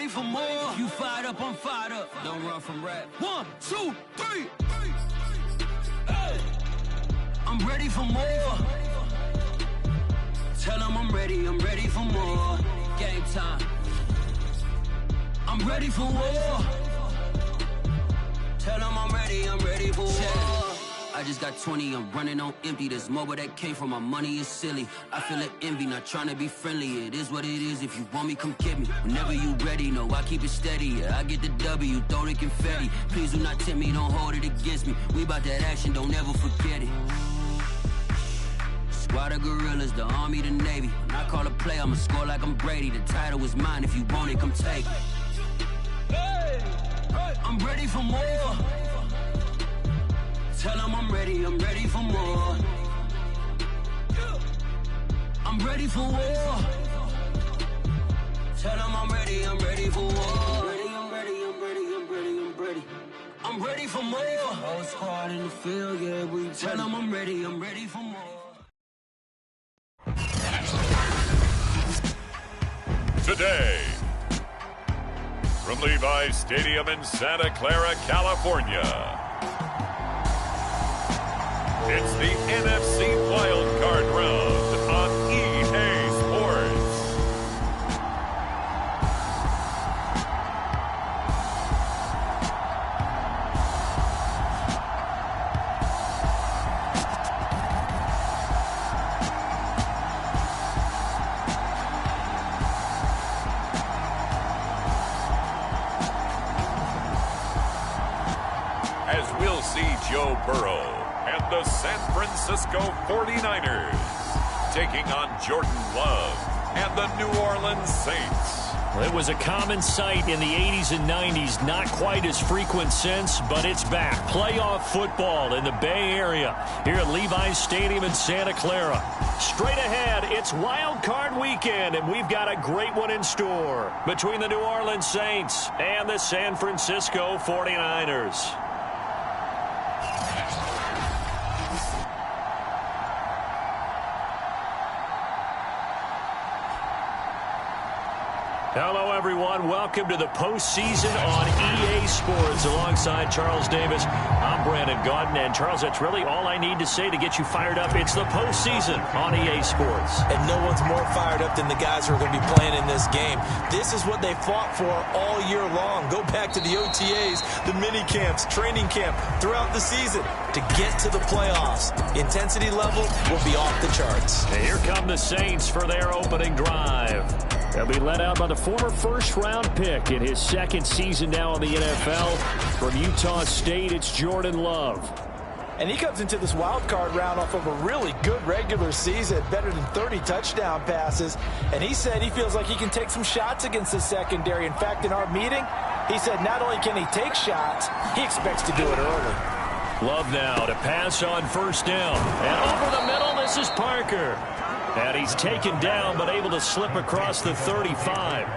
ready for more. If you fired up, I'm fired up. Don't run from rap. 1, 2, 3. Hey. I'm ready for more. Tell them I'm ready for more. Game time. I'm ready for war. Tell them I'm ready for war. I just got 20, I'm running on empty. This mobile that came from my money is silly. I feel it envy, not trying to be friendly. It is what it is, if you want me, come get me. Whenever you ready, no, I keep it steady. Yeah, I get the W, throw the confetti. Please do not tempt me, don't hold it against me. We about that action, don't ever forget it. Squad of gorillas, the army, the navy. When I call a play, I'ma score like I'm Brady. The title is mine, if you want it, come take it. Hey, I'm ready for more. Tell them I'm ready for more. I'm ready for war. Tell them I'm ready for war. I'm ready for more. Whole squad in the field, yeah, we tell them I'm ready for more. Today, from Levi's Stadium in Santa Clara, California, it's the NFC Wildcard Round on EA Sports. As we'll see Joe Burrow and the San Francisco 49ers taking on Jordan Love and the New Orleans Saints. It was a common sight in the 80s and 90s, not quite as frequent since, but it's back. Playoff football in the Bay Area here at Levi's Stadium in Santa Clara. Straight ahead, it's Wild Card Weekend, and we've got a great one in store between the New Orleans Saints and the San Francisco 49ers. Hello, everyone. Welcome to the postseason on EA Sports. Alongside Charles Davis, I'm Brandon Gaudin. And, Charles, that's really all I need to say to get you fired up. It's the postseason on EA Sports. And no one's more fired up than the guys who are going to be playing in this game. This is what they fought for all year long. Go back to the OTAs, the mini camps, training camp, throughout the season to get to the playoffs. Intensity level will be off the charts. And here come the Saints for their opening drive. They'll be led out by the former first-round pick in his second season now in the NFL. From Utah State, it's Jordan Love. And he comes into this wild card round off of a really good regular season, better than 30 touchdown passes. And he said he feels like he can take some shots against the secondary. In fact, in our meeting, he said not only can he take shots, he expects to do it early. Love now to pass on first down. And over the middle, this is Parker. And he's taken down, but able to slip across the 35.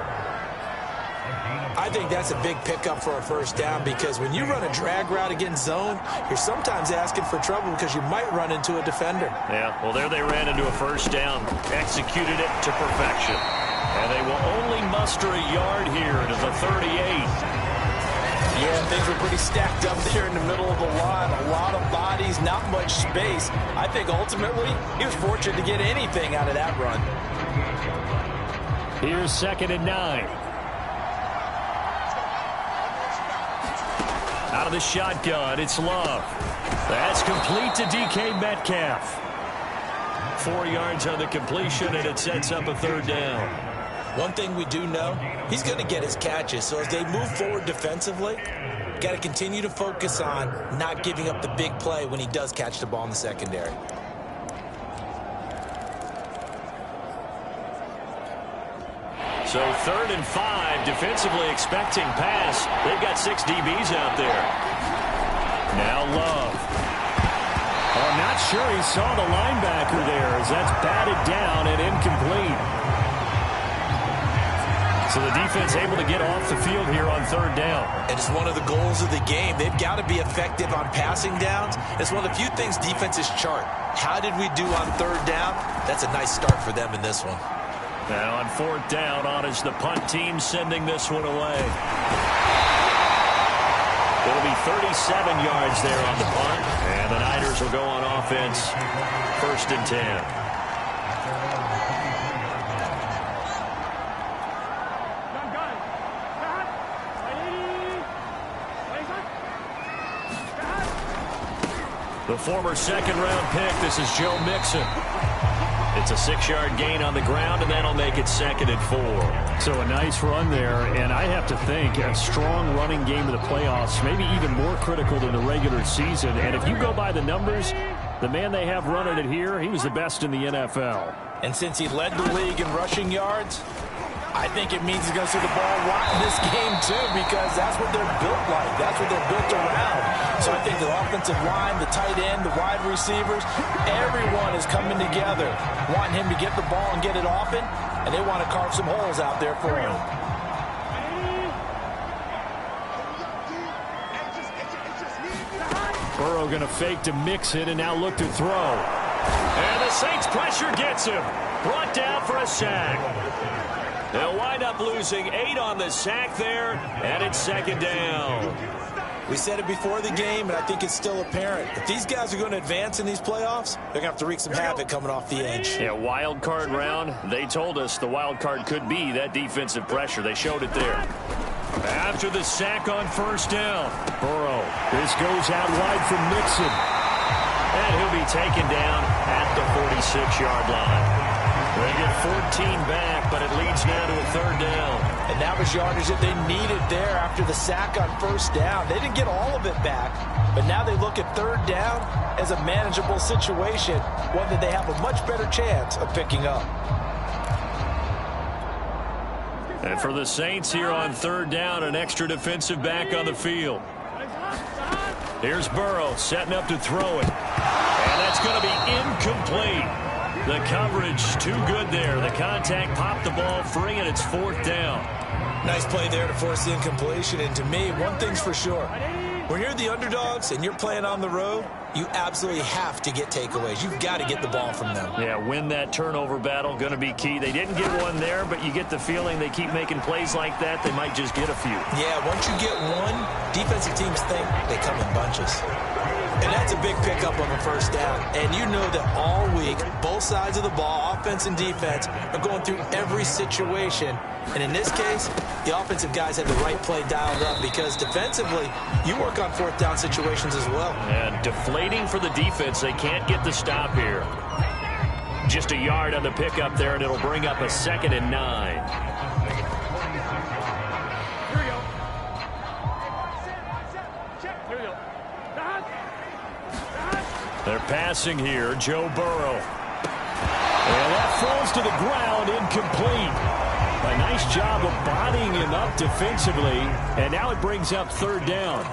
I think that's a big pickup for a first down because when you run a drag route against zone, you're sometimes asking for trouble because you might run into a defender. Yeah, well, there they ran into a first down, executed it to perfection. And they will only muster a yard here to the 38. Yeah, things were pretty stacked up there in the middle of the line. A lot of bodies, not much space. I think ultimately he was fortunate to get anything out of that run. Here's 2nd and 9. Out of the shotgun, it's Love. That's complete to DK Metcalf. 4 yards on the completion, and it sets up a third down. One thing we do know, he's going to get his catches. So as they move forward defensively, got to continue to focus on not giving up the big play when he does catch the ball in the secondary. So 3rd and 5, defensively expecting pass. They've got 6 DBs out there. Now Love. I'm not sure he saw the linebacker there as that's batted down and incomplete. So the defense able to get off the field here on 3rd down. And it's one of the goals of the game. They've got to be effective on passing downs. It's one of the few things defenses chart. How did we do on 3rd down? That's a nice start for them in this one. Now on 4th down, on is the punt team sending this one away. It'll be 37 yards there on the punt, and the Niners will go on offense 1st and 10. The former 2nd-round pick, this is Joe Mixon. It's a 6-yard gain on the ground, and that'll make it 2nd and 4. So a nice run there, and I have to think a strong running game in the playoffs, maybe even more critical than the regular season. And if you go by the numbers, the man they have running it here, he was the best in the NFL. And since he led the league in rushing yards, I think it means he's going to see the ball a lot in this game, too, because that's what they're built like. That's what they're built around. So I think the offensive line, the tight end, the wide receivers, everyone is coming together, wanting him to get the ball and get it often, and they want to carve some holes out there for him. Burrow going to fake to mix it and now look to throw. And the Saints pressure gets him. Brought down for a sack. They'll wind up losing 8 on the sack there, and it's 2nd down. We said it before the game, and I think it's still apparent. If these guys are going to advance in these playoffs, they're going to have to wreak some havoc coming off the edge. Yeah, wild card round. They told us the wild card could be that defensive pressure. They showed it there. After the sack on 1st down, Burrow. This goes out wide from Mixon. And he'll be taken down at the 46-yard line. They get 14 back, but it leads now to a 3rd down. And that was yardage that they needed there after the sack on 1st down. They didn't get all of it back, but now they look at 3rd down as a manageable situation, one that they have a much better chance of picking up. And for the Saints here on 3rd down, an extra defensive back on the field. Here's Burrow setting up to throw it. And that's going to be incomplete. The coverage too good there. The contact popped the ball free, and it's 4th down. Nice play there to force the incompletion. And to me, one thing's for sure. When you're the underdogs and you're playing on the road, you absolutely have to get takeaways. You've got to get the ball from them. Yeah, win that turnover battle, going to be key. They didn't get one there, but you get the feeling they keep making plays like that, they might just get a few. Yeah, once you get one, defensive teams think they come in bunches. And that's a big pickup on the 1st down. And you know that all week, both sides of the ball, offense and defense, are going through every situation. And in this case, the offensive guys had the right play dialed up because defensively, you work on 4th down situations as well. And deflating for the defense. They can't get the stop here. Just a yard on the pickup there, and it'll bring up a 2nd and 9. They're passing here, Joe Burrow. And that falls to the ground, incomplete. A nice job of bodying him up defensively, and now it brings up 3rd down.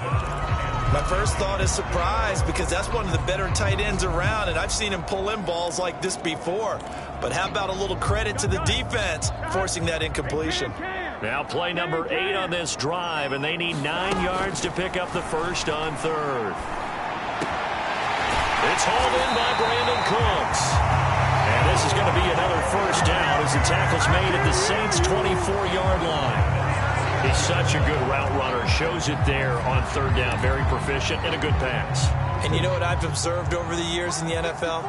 My first thought is surprise because that's one of the better tight ends around, and I've seen him pull in balls like this before. But how about a little credit to the defense forcing that incompletion? Now play number 8 on this drive, and they need 9 yards to pick up the 1st on 3rd. It's hauled in by Brandon Cooks. And this is going to be another 1st down as the tackle's made at the Saints' 24-yard line. He's such a good route runner. Shows it there on 3rd down. Very proficient and a good pass. And you know what I've observed over the years in the NFL?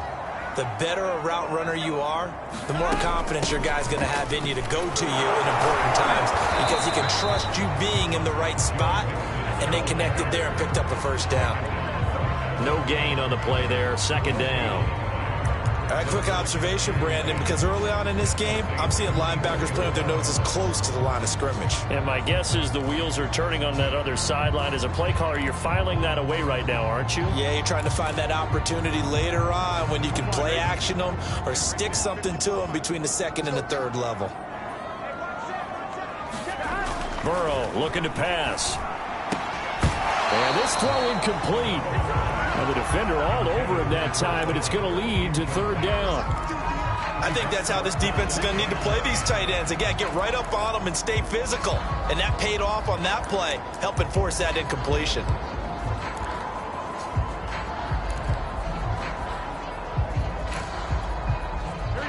The better a route runner you are, the more confidence your guy's going to have in you to go to you in important times because he can trust you being in the right spot, and they connected there and picked up a 1st down. No gain on the play there. 2nd down. All right, quick observation, Brandon, because early on in this game, I'm seeing linebackers playing with their noses close to the line of scrimmage. And my guess is the wheels are turning on that other sideline. As a play caller, you're filing that away right now, aren't you? Yeah, you're trying to find that opportunity later on when you can play action them or stick something to them between the 2nd and the 3rd level. Burrow looking to pass. And this throw incomplete. And the defender all over him that time, and it's going to lead to 3rd down. I think that's how this defense is going to need to play these tight ends. Again, get right up on them and stay physical. And that paid off on that play, helping force that incompletion.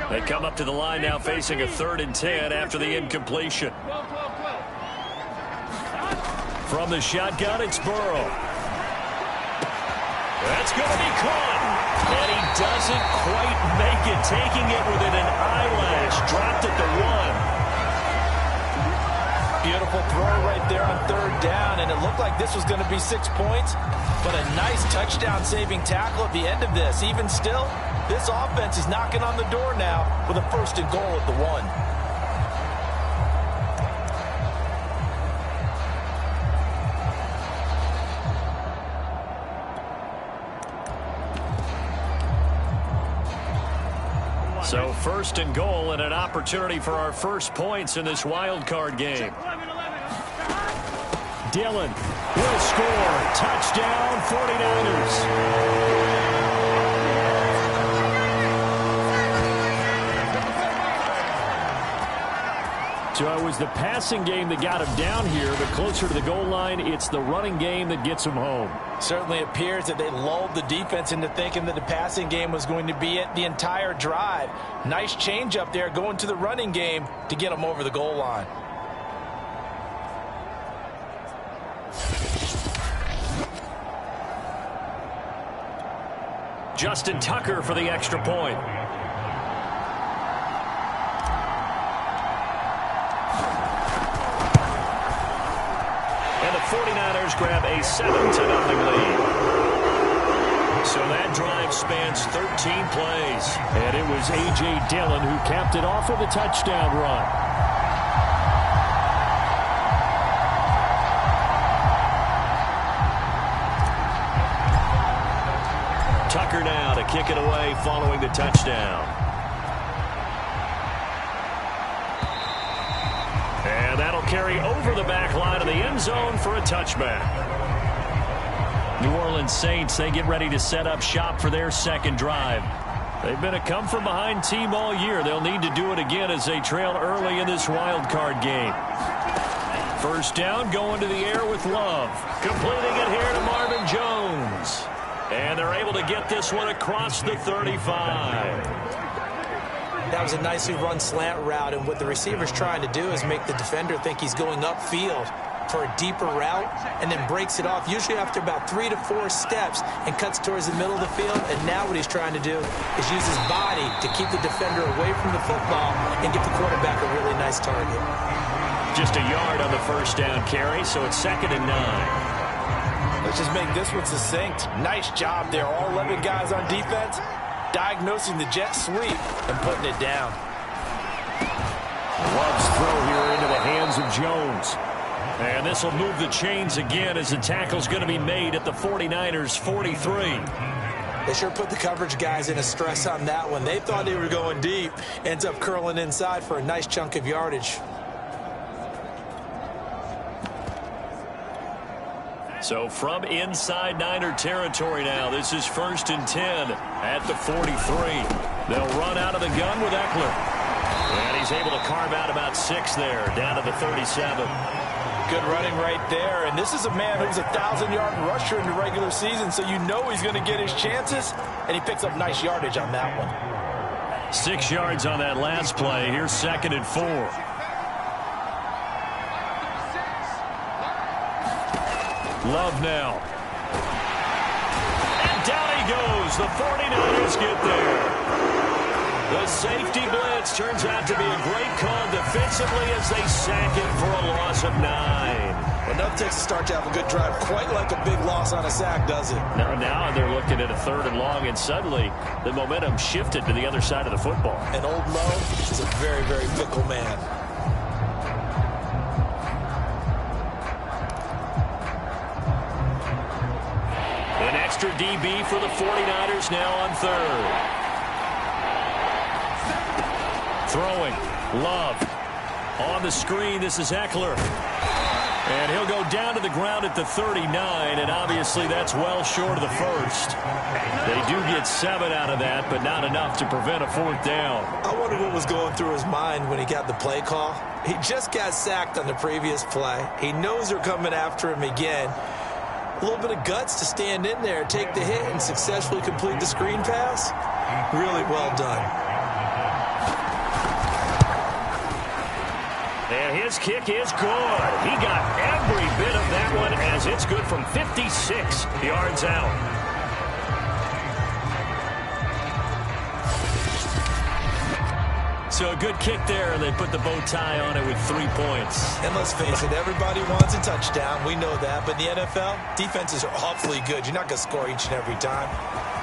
They They come up to the line now facing a 3rd and 10 after the incompletion. From the shotgun, it's Burrow. That's going to be caught. And he doesn't quite make it, taking it within an eyelash. Dropped at the 1. Beautiful throw right there on 3rd down, and it looked like this was going to be 6 points, but a nice touchdown-saving tackle at the end of this. Even still, this offense is knocking on the door now with a 1st and goal at the 1. So 1st and goal and an opportunity for our first points in this wild card game. Dillon will score. Touchdown, 49ers. So it was the passing game that got him down here, but closer to the goal line, it's the running game that gets him home. Certainly appears that they lulled the defense into thinking that the passing game was going to be it the entire drive. Nice change up there going to the running game to get them over the goal line. Justin Tucker for the extra point. And the 49ers grab a 7-0 lead. So that drive spans 13 plays. And it was A.J. Dillon who capped it off with a touchdown run. Tucker now to kick it away following the touchdown. And that'll carry over the back line of the end zone for a touchback. New Orleans Saints, they get ready to set up shop for their second drive. They've been a come-from-behind team all year. They'll need to do it again as they trail early in this wild card game. 1st down, going to the air with Love. Completing it here to Marvin Jones. And they're able to get this one across the 35. That was a nicely run slant route, and what the receiver's trying to do is make the defender think he's going upfield for a deeper route and then breaks it off, usually after about 3 to 4 steps, and cuts towards the middle of the field. And now what he's trying to do is use his body to keep the defender away from the football and get the quarterback a really nice target. Just a yard on the 1st down carry, so it's 2nd and 9. Let's just make this one succinct. Nice job there. All 11 guys on defense diagnosing the jet sweep and putting it down. Love's throw here into the hands of Jones. And this will move the chains again as the tackle's going to be made at the 49ers' 43. They sure put the coverage guys in a stress on that one. They thought they were going deep. Ends up curling inside for a nice chunk of yardage. So from inside Niner territory now, this is 1st and 10 at the 43. They'll run out of the gun with Eckler. And he's able to carve out about 6 there, down to the 37. Good running right there. And this is a man who's a 1,000-yard rusher in the regular season, so you know he's going to get his chances. And he picks up nice yardage on that one. 6 yards on that last play. Here's 2nd and 4. Love now. And down he goes. The 49ers get there. The safety blitz turns out to be a great call defensively as they sack it for a loss of 9. Well, nothing takes a start to have a good drive quite like a big loss on a sack, does it? Now they're looking at a 3rd and long, and suddenly the momentum shifted to the other side of the football. And old Mo is a very, very fickle man. An extra DB for the 49ers now on 3rd. Throwing. Love. On the screen, this is Eckler. And he'll go down to the ground at the 39, and obviously that's well short of the 1st. They do get 7 out of that, but not enough to prevent a 4th down. I wonder what was going through his mind when he got the play call. He just got sacked on the previous play. He knows they're coming after him again. A little bit of guts to stand in there, take the hit, and successfully complete the screen pass. Really well done. His kick is good. He got every bit of that one as it's good from 56 yards out. So a good kick there, and they put the bow tie on it with 3 points. And let's face it, everybody wants a touchdown. We know that. But in the NFL, defenses are awfully good. You're not going to score each and every time.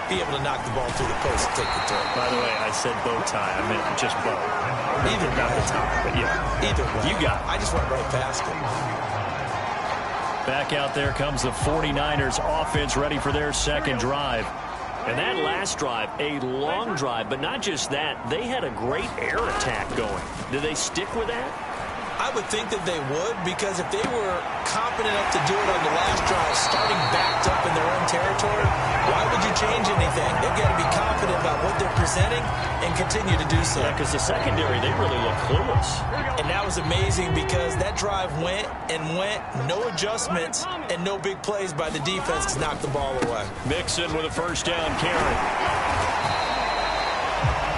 Be able to knock the ball through the post and take the turn. By the way, I said bow tie. I meant just bow. Either not way. the tie, but yeah. Either way. You got it. I just went right past it. Back out there comes the 49ers offense ready for their second drive. And that last drive, a long drive, but not just that. They had a great air attack going. Did they stick with that? I would think that they would, because if they were confident enough to do it on the last drive, starting backed up in their own territory, why would you change anything? They've got to be confident about what they're presenting and continue to do so. Yeah, because the secondary, they really look clueless. And that was amazing because that drive went and went, no adjustments and no big plays by the defense to knock the ball away. Mixon with a first down carry.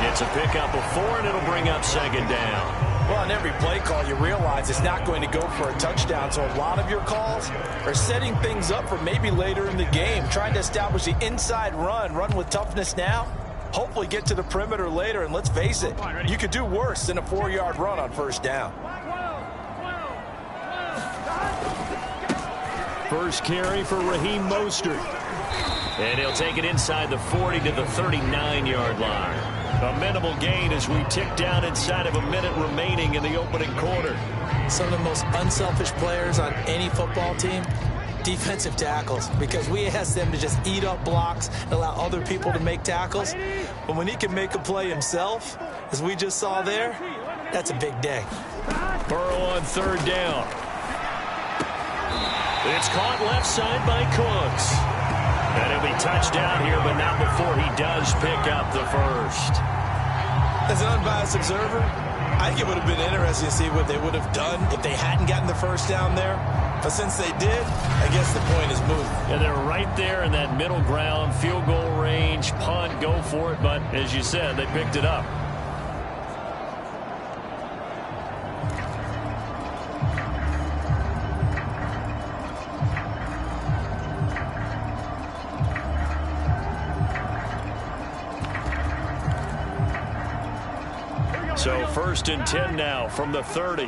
It's a pickup of 4, and it'll bring up second down. Well, on every play call, you realize it's not going to go for a touchdown. So a lot of your calls are setting things up for maybe later in the game, trying to establish the inside run with toughness now, hopefully get to the perimeter later. And let's face it, you could do worse than a 4-yard run on first down. First carry for Raheem Mostert. And he'll take it inside the 40 to the 39-yard line. A minimal gain as we tick down inside of a minute remaining in the opening quarter. Some of the most unselfish players on any football team, defensive tackles, because we ask them to just eat up blocks and allow other people to make tackles. But when he can make a play himself, as we just saw there, that's a big day. Burrow on third down. It's caught left side by Cooks. And it'll be touchdown here, but not before he does pick up the first. As an unbiased observer, I think it would have been interesting to see what they would have done if they hadn't gotten the first down there. But since they did, I guess the point is moved. And they're right there in that middle ground, field goal range, punt, go for it. But as you said, they picked it up. So first and 10 now from the 30.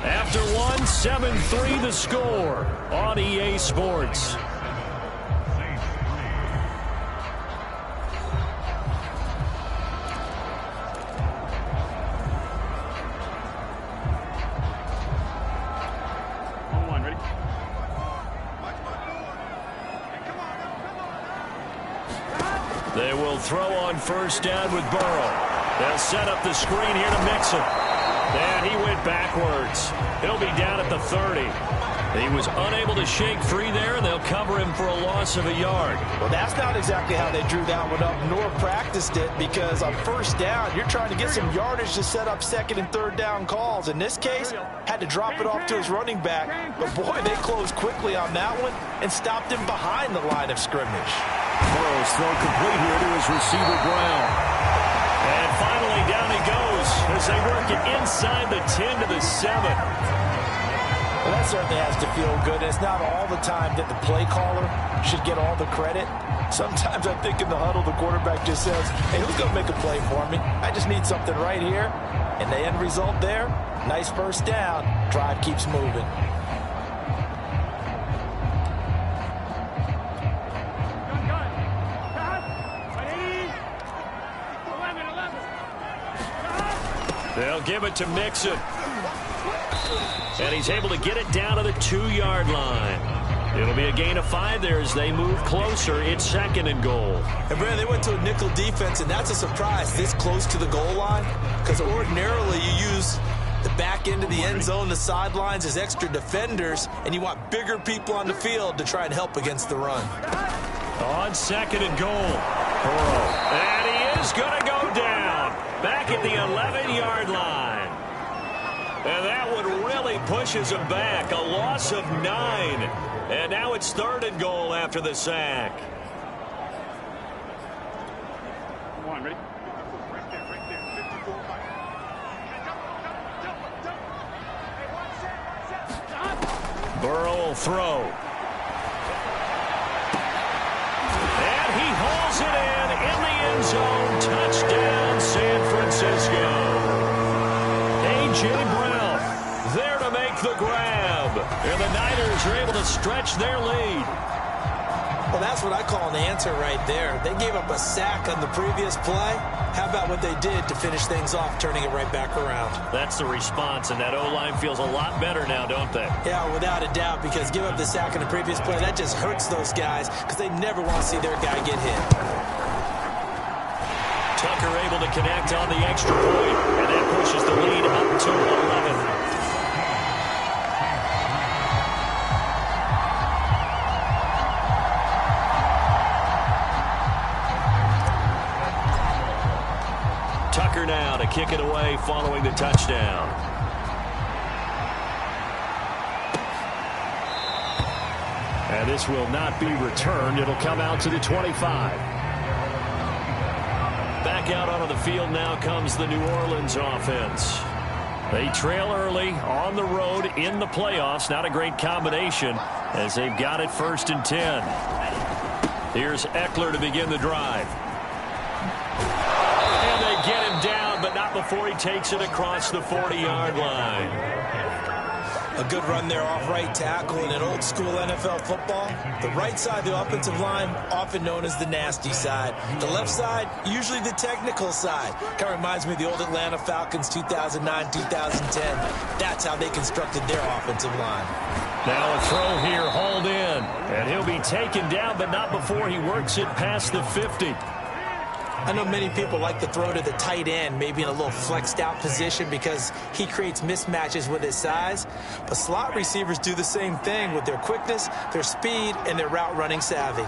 After one, 7-3 the score on EA Sports. They will throw on first down with Burrow. They'll set up the screen here to Mixon. And he went backwards. He'll be down at the 30. He was unable to shake free there, and they'll cover him for a loss of a yard. Well, that's not exactly how they drew that one up, nor practiced it, because on first down, you're trying to get some yardage to set up second and third down calls. In this case, had to drop it off to his running back. But, boy, they closed quickly on that one and stopped him behind the line of scrimmage. Burrow's throw complete here to his receiver, Brown. And finally, down he goes as they work it inside the 10 to the 7. Well, that certainly has to feel good. It's not all the time that the play caller should get all the credit. Sometimes I think in the huddle, the quarterback just says, hey, who's going to make a play for me? I just need something right here. And the end result there, nice first down. Drive keeps moving. They'll give it to Mixon. And he's able to get it down to the 2-yard line. It'll be a gain of 5 there as they move closer. It's second and goal. And, Brandon, they went to a nickel defense, and that's a surprise this close to the goal line, because ordinarily you use the back end of the end zone, the sidelines as extra defenders, and you want bigger people on the field to try and help against the run. On second and goal, Burrow. And he is going to go down back at the 11-yard line. And that one really pushes him back. A loss of 9. And now it's third and goal after the sack. line. Ready? Burrow will throw. And he hauls it in the end zone. Touchdown, San Francisco. A.J. Brown there to make the grab. And the Niners are able to stretch their lead. Well, that's what I call an answer right there. They gave up a sack on the previous play. How about what they did to finish things off, turning it right back around? That's the response, and that O-line feels a lot better now, don't they? Yeah, without a doubt, because give up the sack on the previous play, that just hurts those guys because they never want to see their guy get hit. Tucker able to connect on the extra point, and that pushes the lead up to 11. Tucker now to kick it away following the touchdown. And this will not be returned. It'll come out to the 25. Back out onto the field now comes the New Orleans offense. They trail early on the road in the playoffs. Not a great combination as they've got it 1st and 10. Here's Eckler to begin the drive. Get him down, but not before he takes it across the 40-yard line. A good run there off right tackle in an old-school NFL football. The right side of the offensive line, often known as the nasty side. The left side, usually the technical side. Kind of reminds me of the old Atlanta Falcons 2009-2010. That's how they constructed their offensive line. Now a throw here, hauled in. And he'll be taken down, but not before he works it past the 50. I know many people like to throw to the tight end, maybe in a little flexed out position because he creates mismatches with his size. But slot receivers do the same thing with their quickness, their speed, and their route running savvy.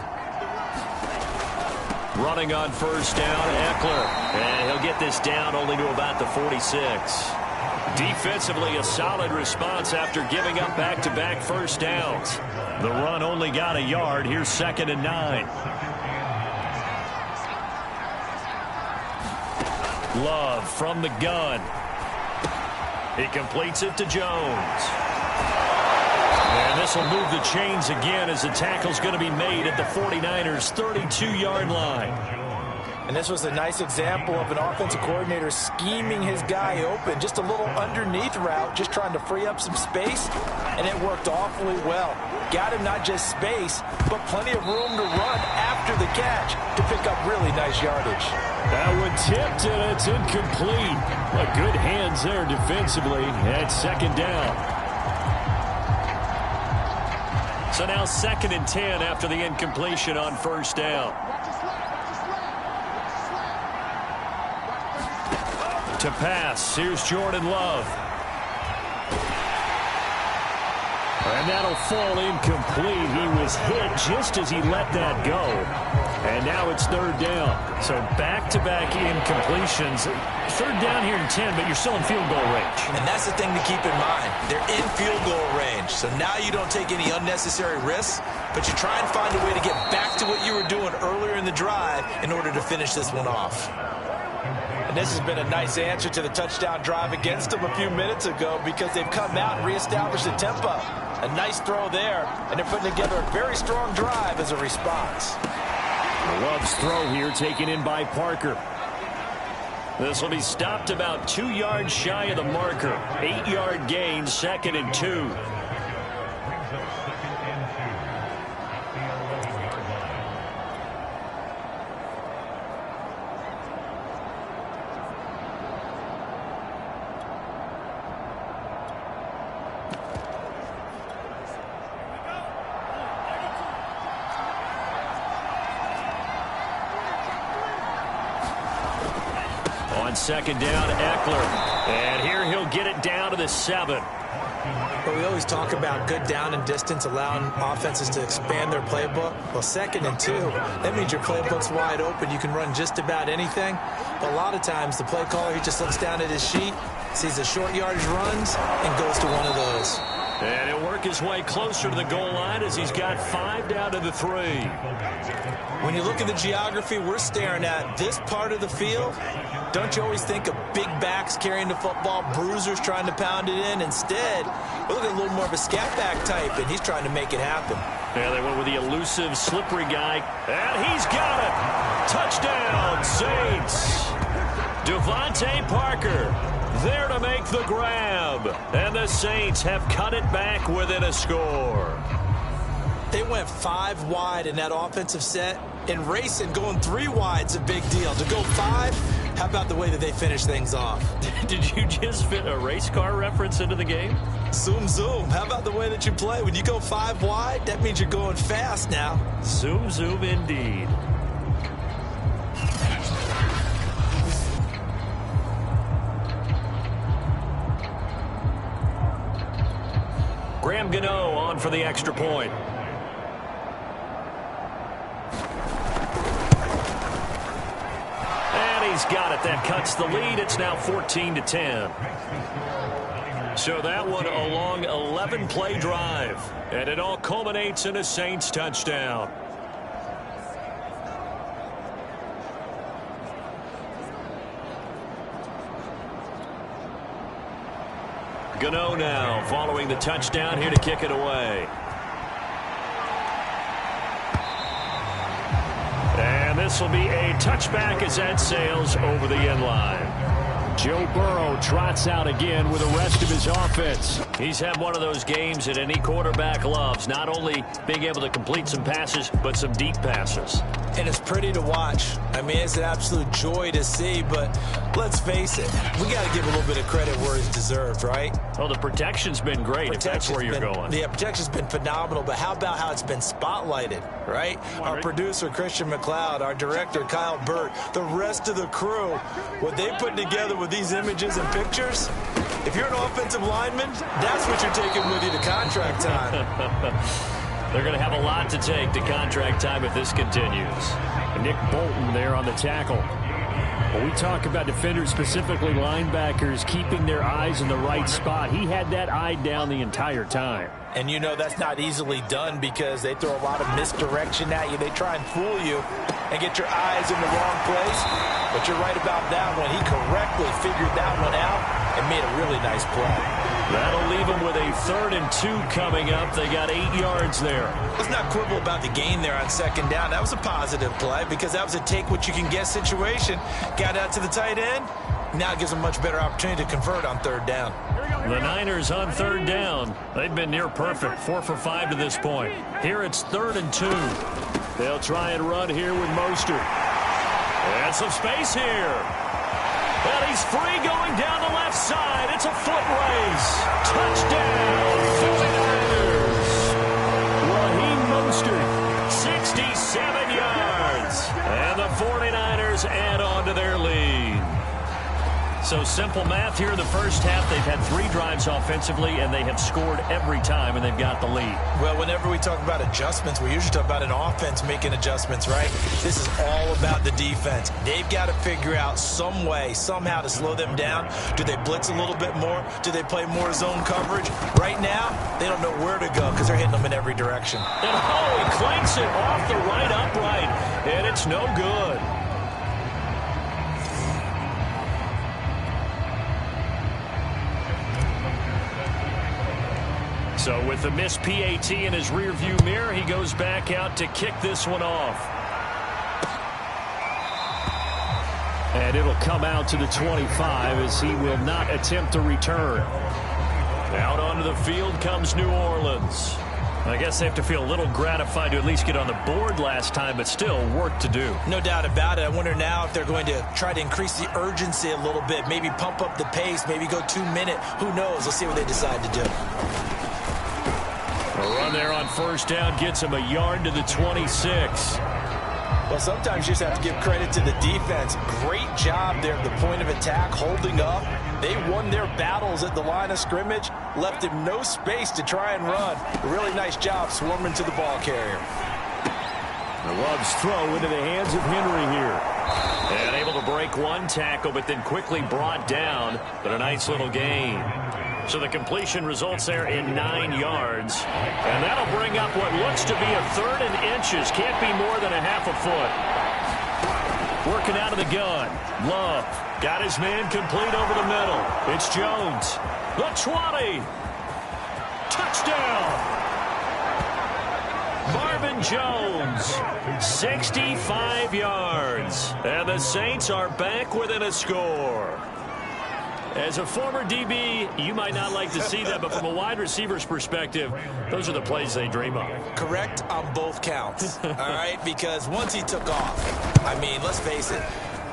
Running on 1st down, Eckler. And he'll get this down only to about the 46. Defensively, a solid response after giving up back-to-back 1st downs. The run only got a yard. Here's 2nd and 9. Love from the gun. He completes it to Jones. And this will move the chains again as the tackle's going to be made at the 49ers' 32-yard line. And this was a nice example of an offensive coordinator scheming his guy open. Just a little underneath route, just trying to free up some space, and it worked awfully well. Got him not just space, but plenty of room to run after the catch to pick up really nice yardage. That one tipped, and it's incomplete. But good hands there defensively at 2nd down. So now 2nd and 10 after the incompletion on 1st down. To pass, here's Jordan Love. And that'll fall incomplete. He was hit just as he let that go. And now it's 3rd down. So back-to-back incompletions. 3rd down here in 10, but you're still in field goal range. And that's the thing to keep in mind. They're in field goal range. So now you don't take any unnecessary risks, but you try and find a way to get back to what you were doing earlier in the drive in order to finish this one off. And this has been a nice answer to the touchdown drive against them a few minutes ago because they've come out and reestablished the tempo. A nice throw there, and they're putting together a very strong drive as a response. Love's throw here taken in by Parker. This will be stopped about 2 yards shy of the marker. 8-yard gain, 2nd and 2. On 2nd down, Eckler. And here he'll get it down to the 7. But we always talk about good down and distance, allowing offenses to expand their playbook. Well, 2nd and 2, that means your playbook's wide open. You can run just about anything. But a lot of times, the play caller, he just looks down at his sheet, sees the short yardage runs, and goes to one of those. And he'll work his way closer to the goal line as he's got 5 down to the 3. When you look at the geography we're staring at, this part of the field, don't you always think of big backs carrying the football, bruisers trying to pound it in? Instead, we're looking at a little more of a scat back type, and he's trying to make it happen. Yeah, they went with the elusive, slippery guy, and he's got it. Touchdown, Saints. Devontae Parker there to make the grab, and the Saints have cut it back within a score. They went 5 wide in that offensive set, and racing going 3 wide's a big deal. To go 5, how about the way that they finish things off? Did you just fit a race car reference into the game? Zoom, zoom. How about the way that you play? When you go 5 wide, that means you're going fast now. Zoom, zoom indeed. Graham Gano on for the extra point. And he's got it. That cuts the lead. It's now 14-10. So that one a long 11-play drive. And it all culminates in a Saints touchdown. Gano now following the touchdown here to kick it away. And this will be a touchback as that sails over the end line. Joe Burrow trots out again with the rest of his offense. He's had one of those games that any quarterback loves, not only being able to complete some passes, but some deep passes. And it's pretty to watch. I mean, it's an absolute joy to see, but let's face it, we got to give a little bit of credit where it's deserved, right? Oh, the protection's been great, if that's where you're going. Yeah, protection's been phenomenal, but how about how it's been spotlighted, right? Our producer, Christian McLeod, our director, Kyle Burt, the rest of the crew, what they put together with these images and pictures, if you're an offensive lineman, that's what you're taking with you to contract time. They're going to have a lot to take to contract time if this continues. Nick Bolton there on the tackle. When we talk about defenders, specifically linebackers, keeping their eyes in the right spot, he had that eye down the entire time. And you know that's not easily done because they throw a lot of misdirection at you. They try and fool you and get your eyes in the wrong place. But you're right about that one. He correctly figured that one out and made a really nice play. That'll leave them with a 3rd and 2 coming up. They got 8 yards there. Let's not quibble about the gain there on 2nd down. That was a positive play because that was a take-what-you-can-get situation. Got out to the tight end. Now it gives them a much better opportunity to convert on 3rd down. The Niners on 3rd down. They've been near perfect, 4 for 5 to this point. Here it's 3rd and 2. They'll try and run here with Mostert. And some space here. And he's free going down the left side. It's a foot race. Touchdown, 49ers. Raheem Mostert, 67 yards. And the 49ers add on to their lead. So simple math here in the first half. They've had 3 drives offensively, and they have scored every time, and they've got the lead. Well, whenever we talk about adjustments, we usually talk about an offense making adjustments, right? This is all about the defense. They've got to figure out some way, somehow to slow them down. Do they blitz a little bit more? Do they play more zone coverage? Right now, they don't know where to go because they're hitting them in every direction. And he clanks it off the right upright, and it's no good. So with the missed PAT in his rearview mirror, he goes back out to kick this one off. And it'll come out to the 25 as he will not attempt to return. Out onto the field comes New Orleans. I guess they have to feel a little gratified to at least get on the board last time, but still work to do. No doubt about it. I wonder now if they're going to try to increase the urgency a little bit, maybe pump up the pace, maybe go 2-minute. Who knows? Let's see what they decide to do. A run there on 1st down gets him a yard to the 26. Well, sometimes you just have to give credit to the defense. Great job there at the point of attack, holding up. They won their battles at the line of scrimmage, left him no space to try and run. A really nice job swarming to the ball carrier. The Love's throw into the hands of Henry here. And able to break one tackle, but then quickly brought down. But a nice little gain. So the completion results there in 9 yards. And that'll bring up what looks to be a 3rd and inches. Can't be more than a half a foot. Working out of the gun. Love got his man complete over the middle. It's Jones. The 20. Touchdown. Marvin Jones, 65 yards. And the Saints are back within a score. As a former DB, you might not like to see that, but from a wide receiver's perspective, those are the plays they dream of. Correct on both counts, all right? Because once he took off, I mean, let's face it,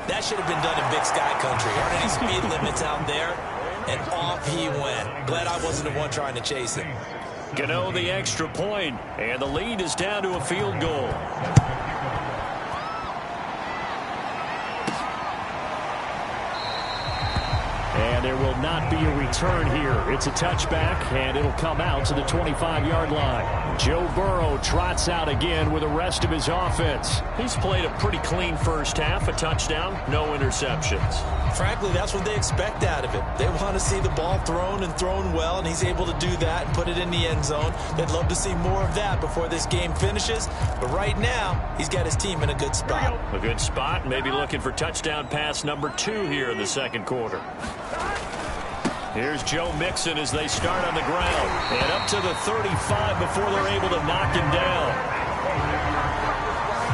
that should have been done in Big Sky country. Aren't any speed limits out there? And off he went. Glad I wasn't the one trying to chase him. Gano the extra point, and the lead is down to a field goal. And there will not be a return here. It's a touchback, and it'll come out to the 25-yard line. Joe Burrow trots out again with the rest of his offense. He's played a pretty clean first half, a touchdown, no interceptions. Frankly, that's what they expect out of him. They want to see the ball thrown and thrown well, and he's able to do that and put it in the end zone. They'd love to see more of that before this game finishes. But right now, he's got his team in a good spot. A good spot, maybe looking for touchdown pass number 2 here in the second quarter. Here's Joe Mixon as they start on the ground. And up to the 35 before they're able to knock him down.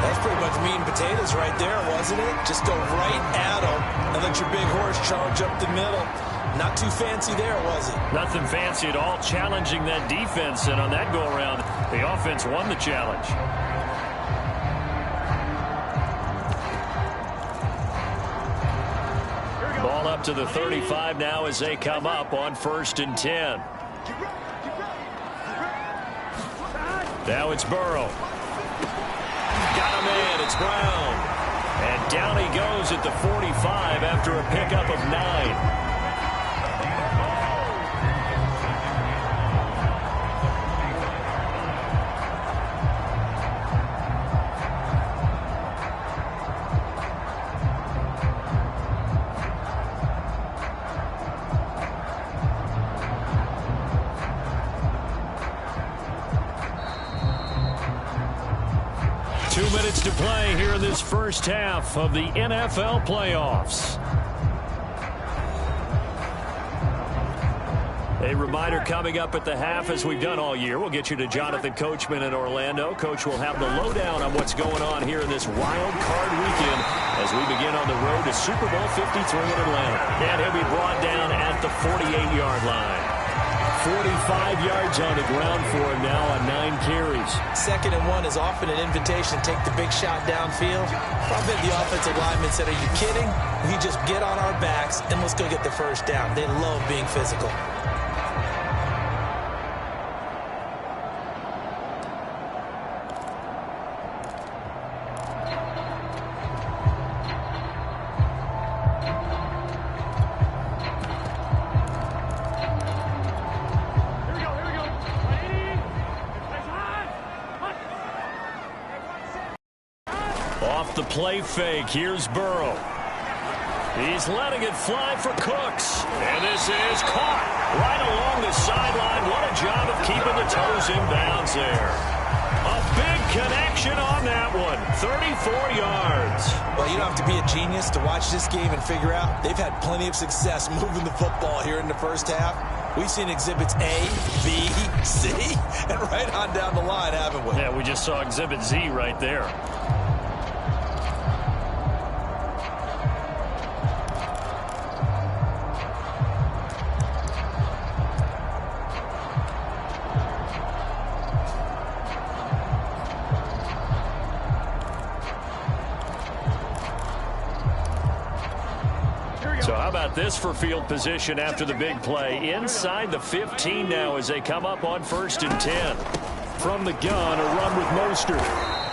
That's pretty much meat and potatoes right there, wasn't it? Just go right at him and let your big horse charge up the middle. Not too fancy there, was it? Nothing fancy at all, challenging that defense. And on that go-around, the offense won the challenge. Ball up to the 35 now as they come up on 1st and 10. Now it's Burrow. Got a man. It's Brown. And down he goes at the 45 after a pickup of 9. To play here in this first half of the NFL playoffs. A reminder coming up at the half, as we've done all year. We'll get you to Jonathan Coachman in Orlando. Coach will have the lowdown on what's going on here in this wild card weekend as we begin on the road to Super Bowl 53 in Atlanta. And he'll be brought down at the 48-yard line. 45 yards on the ground for him now on 9 carries. 2nd and 1 is often an invitation to take the big shot downfield. I bet the offensive lineman said, are you kidding? We just get on our backs and let's go get the first down. They love being physical. The play fake. Here's Burrow. He's letting it fly for Cooks. And this is caught right along the sideline. What a job of keeping the toes in bounds there. A big connection on that one. 34 yards. Well, you don't have to be a genius to watch this game and figure out they've had plenty of success moving the football here in the first half. We've seen exhibits A, B, C, and right on down the line, haven't we? Yeah, we just saw exhibit Z right there. So how about this for field position after the big play? Inside the 15 now as they come up on 1st and 10. From the gun, a run with Mostert.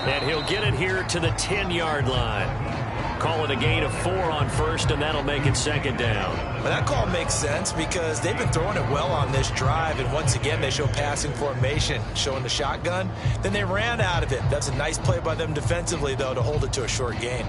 And he'll get it here to the 10-yard line. Call it a gain of 4 on 1st, and that'll make it 2nd down. Well, that call makes sense because they've been throwing it well on this drive, and once again they show passing formation, showing the shotgun. Then they ran out of it. That's a nice play by them defensively, though, to hold it to a short gain.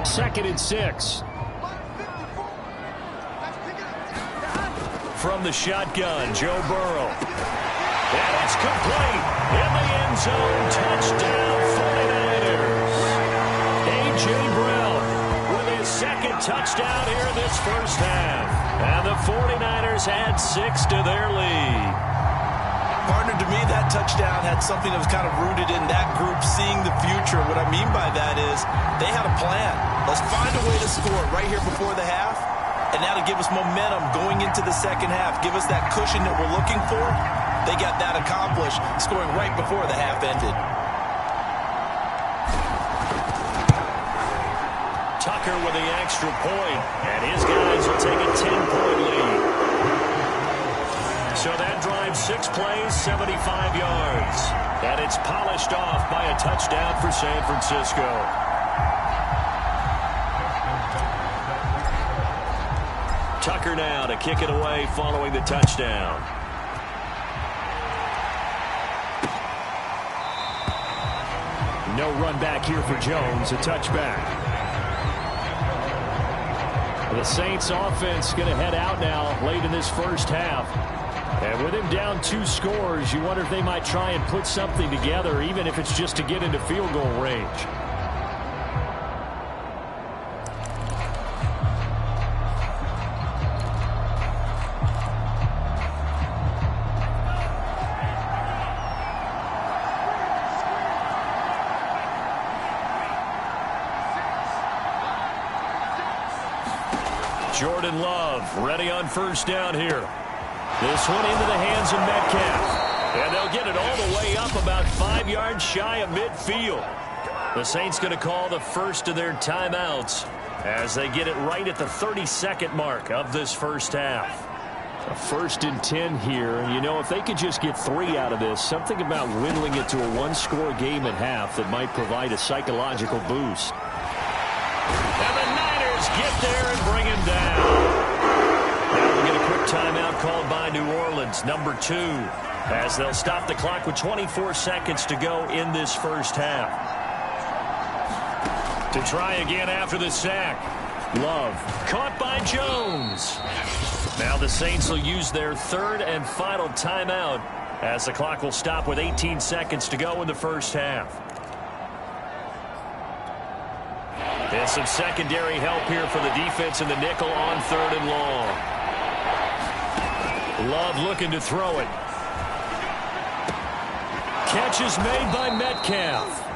2nd and 6. From the shotgun, Joe Burrow. And it's complete. In the end zone. Touchdown, 49ers. A.J. Brown with his 2nd touchdown here in this first half. And the 49ers add 6 to their lead. Partner, to me, that touchdown had something that was kind of rooted in that group seeing the future. What I mean by that is they had a plan. Let's find a way to score right here before the half, and that'll give us momentum going into the second half, give us that cushion that we're looking for. They got that accomplished, scoring right before the half ended. Tucker with the extra point, and his guys will take a 10-point lead. So that drive, 6 plays, 75 yards. And it's polished off by a touchdown for San Francisco. Tucker now to kick it away following the touchdown. No run back here for Jones, a touchback. The Saints offense going to head out now late in this first half. And with him down 2 scores, you wonder if they might try and put something together, even if it's just to get into field goal range. Jordan Love ready on first down here. This one into the hands of Metcalf. And they'll get it all the way up about 5 yards shy of midfield. The Saints going to call the first of their timeouts as they get it right at the 32nd mark of this first half. A 1st and 10 here. And, you know, if they could just get 3 out of this, something about whittling it to a 1-score game at half that might provide a psychological boost. And the Niners get there and bring him down. Now we'll get a quick timeout called by New Orleans, number 2, as they'll stop the clock with 24 seconds to go in this first half. To try again after the sack. Love caught by Jones. Now the Saints will use their 3rd and final timeout as the clock will stop with 18 seconds to go in the first half. And some secondary help here for the defense in the nickel on 3rd and long. Love looking to throw it. Catch is made by Metcalf.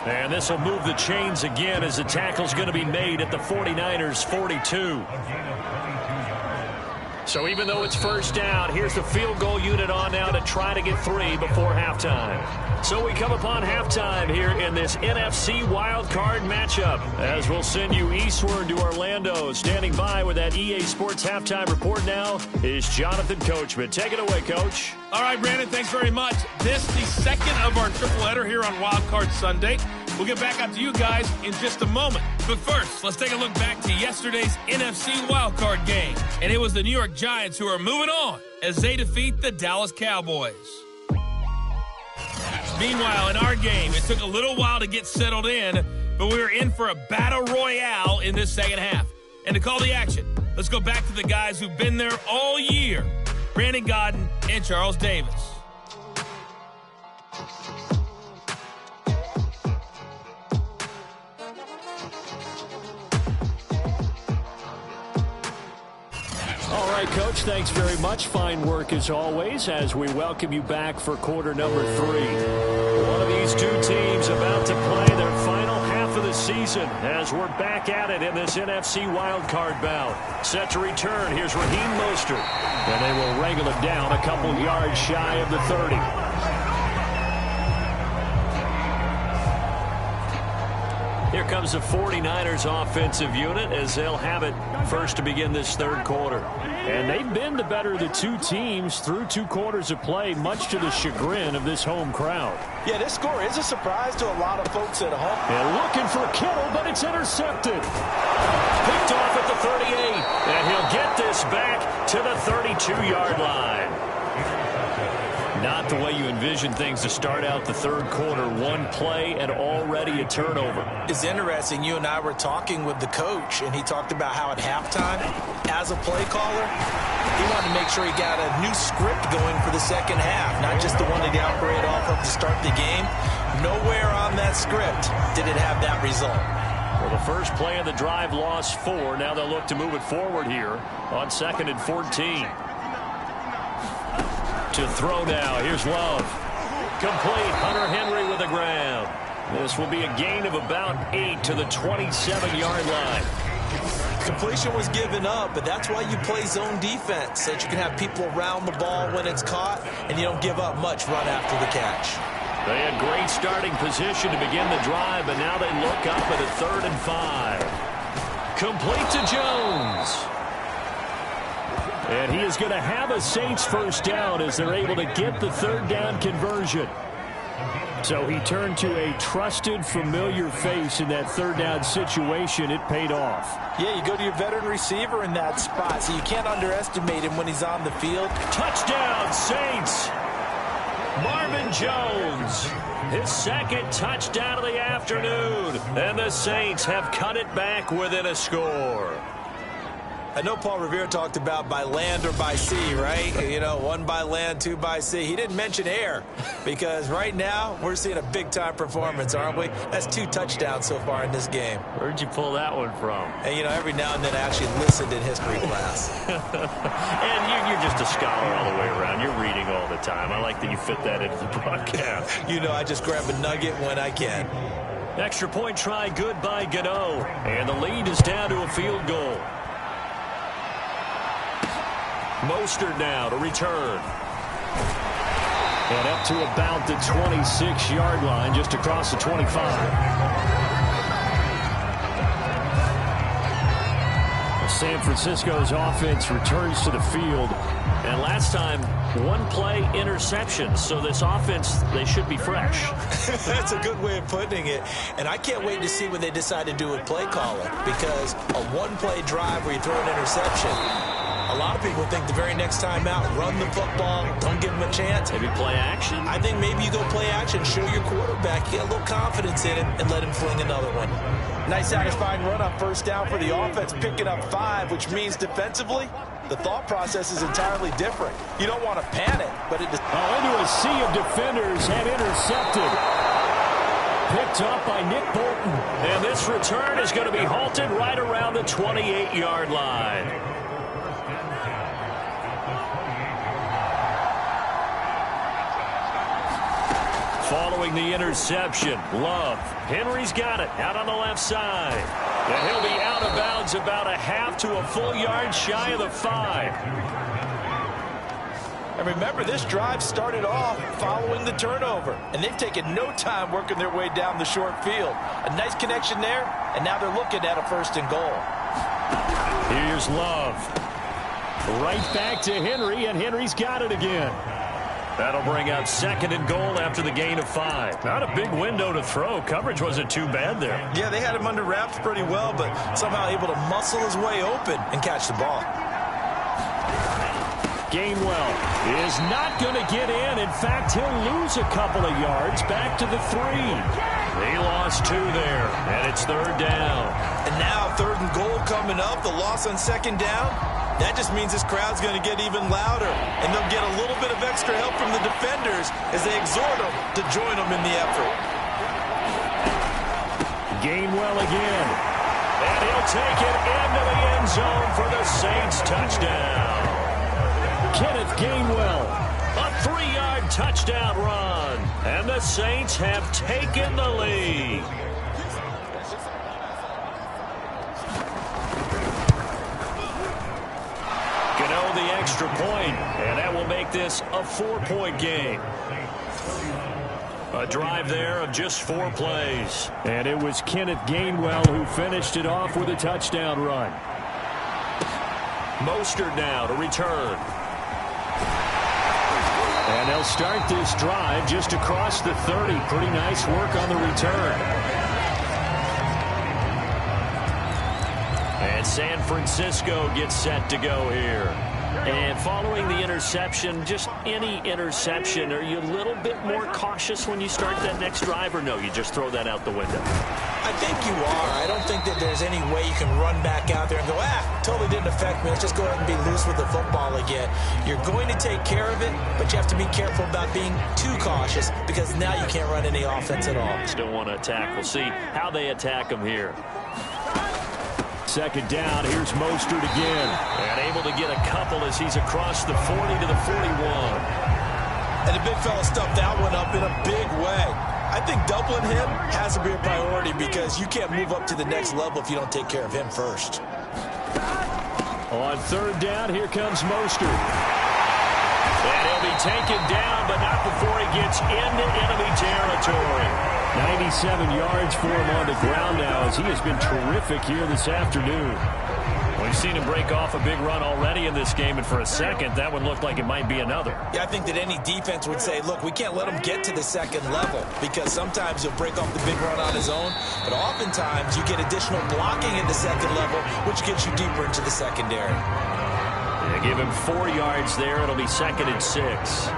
And this will move the chains again as the tackle's going to be made at the 49ers 42. So even though it's first down, here's the field goal unit on now to try to get 3 before halftime. So we come upon halftime here in this NFC Wild Card matchup as we'll send you eastward to Orlando. Standing by with that EA Sports halftime report now is Jonathan Coachman. Take it away, Coach. All right, Brandon, thanks very much. This the second of our triple header here on Wild Card Sunday. We'll get back out to you guys in just a moment. But first, let's take a look back to yesterday's NFC wildcard game. And it was the New York Giants who are moving on as they defeat the Dallas Cowboys. Meanwhile, in our game, it took a little while to get settled in, but we were in for a battle royale in this second half. And to call the action, let's go back to the guys who've been there all year, Brandon Gaudin and Charles Davis. All right, Coach, thanks very much. Fine work as always as we welcome you back for quarter number 3. One of these two teams about to play their final half of the season as we're back at it in this NFC wildcard bout. Set to return, here's Raheem Mostert. And they will wrangle him down a couple yards shy of the 30. Here comes the 49ers offensive unit as they'll have it first to begin this third quarter. And they've been the better of the two teams through 2 quarters of play, much to the chagrin of this home crowd. Yeah, this score is a surprise to a lot of folks at home. And looking for Kittle, but it's intercepted. Picked off at the 38, and he'll get this back to the 32-yard line. Not the way you envision things to start out the third quarter. One play and already a turnover. It's interesting. You and I were talking with the coach, and he talked about how at halftime, as a play caller, he wanted to make sure he got a new script going for the second half, not just the one that he operated off of to start the game. Nowhere on that script did it have that result. Well, the first play of the drive lost 4. Now they'll look to move it forward here on 2nd and 14. To throw now. Here's Love. Complete. Hunter Henry with the ground. This will be a gain of about 8 to the 27-yard line. Completion was given up, but that's why you play zone defense, so that you can have people around the ball when it's caught, and you don't give up much run after the catch. They had great starting position to begin the drive, but now they look up at a 3rd and 5. Complete to Jones. And he is going to have a Saints first down as they're able to get the 3rd down conversion. So he turned to a trusted, familiar face in that 3rd down situation. It paid off. Yeah, you go to your veteran receiver in that spot, so you can't underestimate him when he's on the field. Touchdown, Saints. Marvin Jones, his 2nd touchdown of the afternoon. And the Saints have cut it back within a score. I know Paul Revere talked about by land or by sea, right? You know, 1 by land, 2 by sea. He didn't mention air because right now we're seeing a big-time performance, aren't we? That's 2 touchdowns so far in this game. Where'd you pull that one from? And, you know, every now and then I actually listened in history class. And you're just a scholar all the way around. You're reading all the time. I like that you fit that into the broadcast. You know, I just grab a nugget when I can. Extra point try good by Gano. And the lead is down to a field goal. Mostert now to return. And up to about the 26-yard line, just across the 25. San Francisco's offense returns to the field. And last time, 1 play interception. So this offense, they should be fresh. That's a good way of putting it. And I can't wait to see what they decide to do with play calling. Because a 1-play drive where you throw an interception, a lot of people think the very next time out, run the football, don't give him a chance. Maybe play action. I think maybe you go play action, show your quarterback, get a little confidence in him, and let him fling another one. Nice satisfying run on first down for the offense, picking up 5, which means defensively, the thought process is entirely different. You don't want to panic, but it... Into a sea of defenders and intercepted. Picked up by Nick Bolton. And this return is going to be halted right around the 28-yard line. Following the interception, Love. Henry's got it out on the left side. And he'll be out of bounds about a half to a full yard shy of the 5. And remember, this drive started off following the turnover. And they've taken no time working their way down the short field. A nice connection there, and now they're looking at a 1st and goal. Here's Love. Right back to Henry, and Henry's got it again. That'll bring out 2nd and goal after the gain of 5. Not a big window to throw. Coverage wasn't too bad there. Yeah, they had him under wraps pretty well, but somehow able to muscle his way open and catch the ball. Gainwell is not going to get in. In fact, he'll lose a couple of yards back to the 3. He lost 2 there, and it's 3rd down. And now 3rd and goal coming up. The loss on 2nd down. That just means this crowd's going to get even louder, and they'll get a little bit of extra help from the defenders as they exhort them to join them in the effort. Gainwell again. And he'll take it into the end zone for the Saints touchdown. Kenneth Gainwell. A 3-yard touchdown run, and the Saints have taken the lead. The extra point, and that will make this a 4-point game. A drive there of just 4 plays. And it was Kenneth Gainwell who finished it off with a touchdown run. Mostert now to return. And they'll start this drive just across the 30. Pretty nice work on the return. And San Francisco gets set to go here. And following the interception, just any interception, are you a little bit more cautious when you start that next drive, or no, you just throw that out the window? I think you are. I don't think that there's any way you can run back out there and go, totally didn't affect me. Let's just go ahead and be loose with the football again. You're going to take care of it, but you have to be careful about being too cautious because now you can't run any offense at all. Still want to attack. We'll see how they attack him here. Second down, here's Mostert again. And able to get a couple as he's across the 40 to the 41. And the big fella stuffed that one up in a big way. I think doubling him has to be a priority because you can't move up to the next level if you don't take care of him first. On third down, here comes Mostert. And he'll be taken down, but not before he gets into enemy territory. 97 yards for him on the ground now as he has been terrific here this afternoon. We've seen him break off a big run already in this game, and for a second, that one looked like it might be another. Yeah, I think that any defense would say, look, we can't let him get to the second level because sometimes he'll break off the big run on his own, but oftentimes you get additional blocking in the second level, which gets you deeper into the secondary. They give him 4 yards there. It'll be 2nd and 6.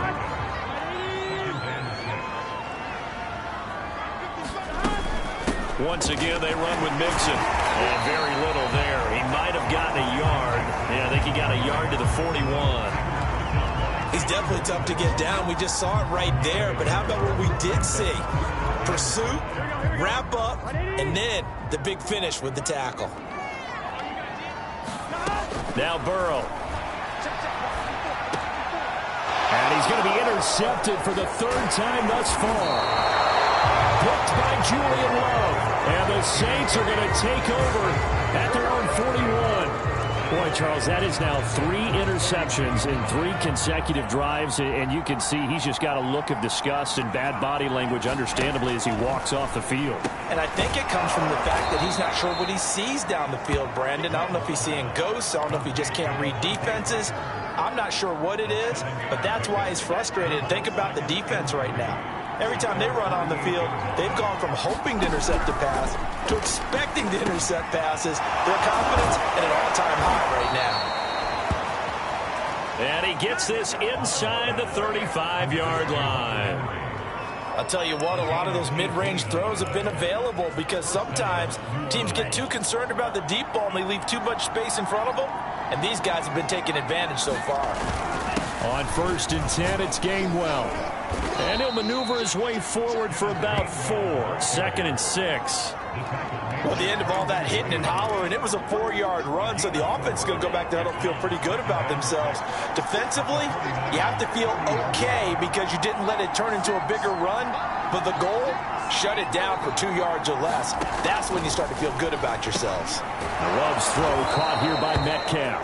Once again, they run with Mixon. And very little there. He might have gotten a yard. Yeah, I think he got a yard to the 41. He's definitely tough to get down. We just saw it right there. But how about what we did see? Pursuit, wrap up, and then the big finish with the tackle. Now Burrow. And he's going to be intercepted for the 3rd time thus far. Picked by Julian Love. And the Saints are going to take over at their own 41. Boy, Charles, that is now 3 interceptions in 3 consecutive drives. And you can see he's just got a look of disgust and bad body language, understandably, as he walks off the field. And I think it comes from the fact that he's not sure what he sees down the field, Brandon. I don't know if he's seeing ghosts. I don't know if he just can't read defenses. I'm not sure what it is, but that's why he's frustrated. Think about the defense right now. Every time they run on the field, they've gone from hoping to intercept a pass to expecting to intercept passes. Their confidence at an all-time high right now. And he gets this inside the 35-yard line. I'll tell you what, a lot of those mid-range throws have been available because sometimes teams get too concerned about the deep ball and they leave too much space in front of them, and these guys have been taking advantage so far. On 1st and 10, it's Gainwell. And he'll maneuver his way forward for about 4. 2nd and 6. Well, at the end of all that hitting and hollering, it was a 4-yard run, so the offense is going to go back there and feel pretty good about themselves. Defensively, you have to feel okay because you didn't let it turn into a bigger run, but the goal, shut it down for 2 yards or less. That's when you start to feel good about yourselves. Love's throw caught here by Metcalf.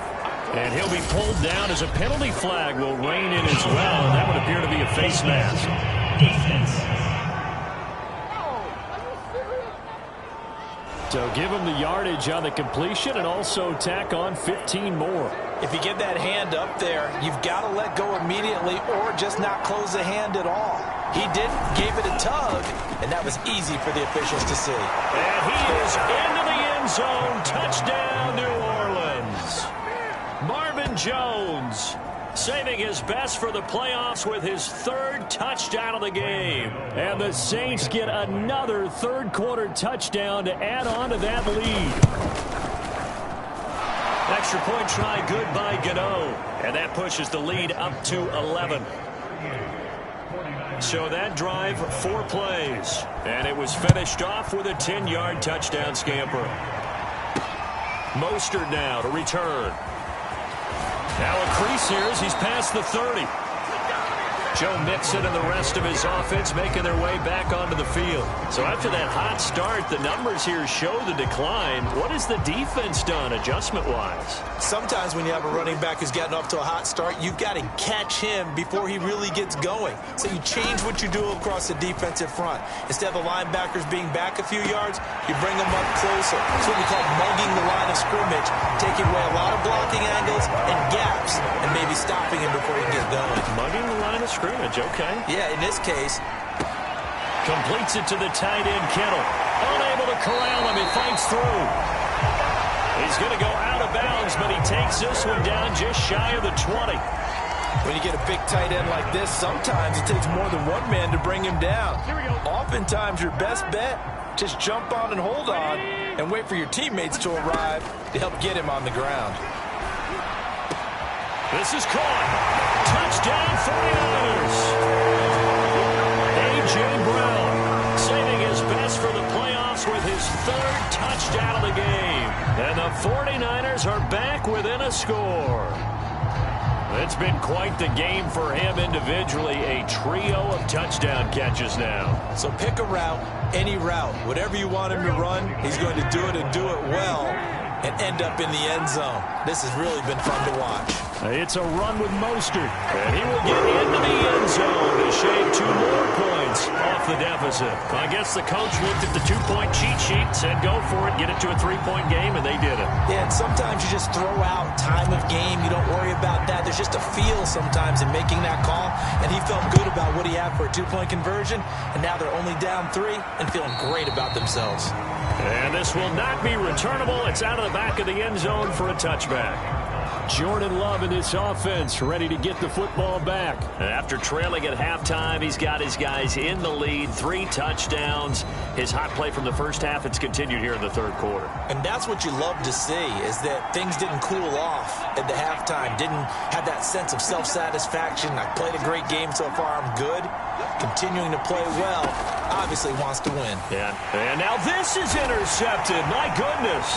And he'll be pulled down as a penalty flag will rein in as well. That would appear to be a face mask. So give him the yardage on the completion and also tack on 15 more. If you get that hand up there, you've got to let go immediately or just not close the hand at all. He didn't, gave it a tug, and that was easy for the officials to see. And he is into the end zone. Touchdown, New Orleans. Marvin Jones saving his best for the playoffs with his 3rd touchdown of the game. And the Saints get another 3rd-quarter touchdown to add on to that lead. Extra point try good by Gano. And that pushes the lead up to 11. So that drive, 4 plays. And it was finished off with a 10-yard touchdown scamper. Mostert now to return. Now a crease here as he's past the 30. Joe Mixon and the rest of his offense making their way back onto the field. So after that hot start, the numbers here show the decline. What has the defense done adjustment-wise? Sometimes when you have a running back who's gotten off to a hot start, you've got to catch him before he really gets going. So you change what you do across the defensive front. Instead of the linebackers being back a few yards, you bring them up closer. It's what we call mugging the line of scrimmage, taking away a lot of blocking angles and gaps, and maybe stopping him before he gets going. Mugging the line of scrimmage, okay. Yeah, in this case. Completes it to the tight end, Kittle. Unable to corral him, he fights through. He's going to go out of bounds, but he takes this one down just shy of the 20. When you get a big tight end like this, sometimes it takes more than one man to bring him down. Oftentimes, your best bet, just jump on and hold on and wait for your teammates to arrive to help get him on the ground. This is caught. Touchdown 49ers. A.J. Brown saving his best for the playoffs with his third touchdown of the game. And the 49ers are back within a score. It's been quite the game for him individually. A trio of touchdown catches now. So pick a route, any route. Whatever you want him to run, he's going to do it and do it well and end up in the end zone. This has really been fun to watch. It's a run with Mostert. And he will get into the end zone to shave 2 more points off the deficit. I guess the coach looked at the 2-point cheat sheet, said go for it, get it to a 3-point game, and they did it. Yeah, and sometimes you just throw out time of game. You don't worry about that. There's just a feel sometimes in making that call, and he felt good about what he had for a 2-point conversion, and now they're only down 3 and feeling great about themselves. And this will not be returnable. It's out of the back of the end zone for a touchback. Jordan Love in this offense ready to get the football back. After trailing at halftime, he's got his guys in the lead, 3 touchdowns. His hot play from the first half, it's continued here in the third quarter. And that's what you love to see, is that things didn't cool off at the halftime, didn't have that sense of self-satisfaction. I played a great game so far, I'm good. Continuing to play well, obviously wants to win. Yeah, and now this is intercepted. My goodness.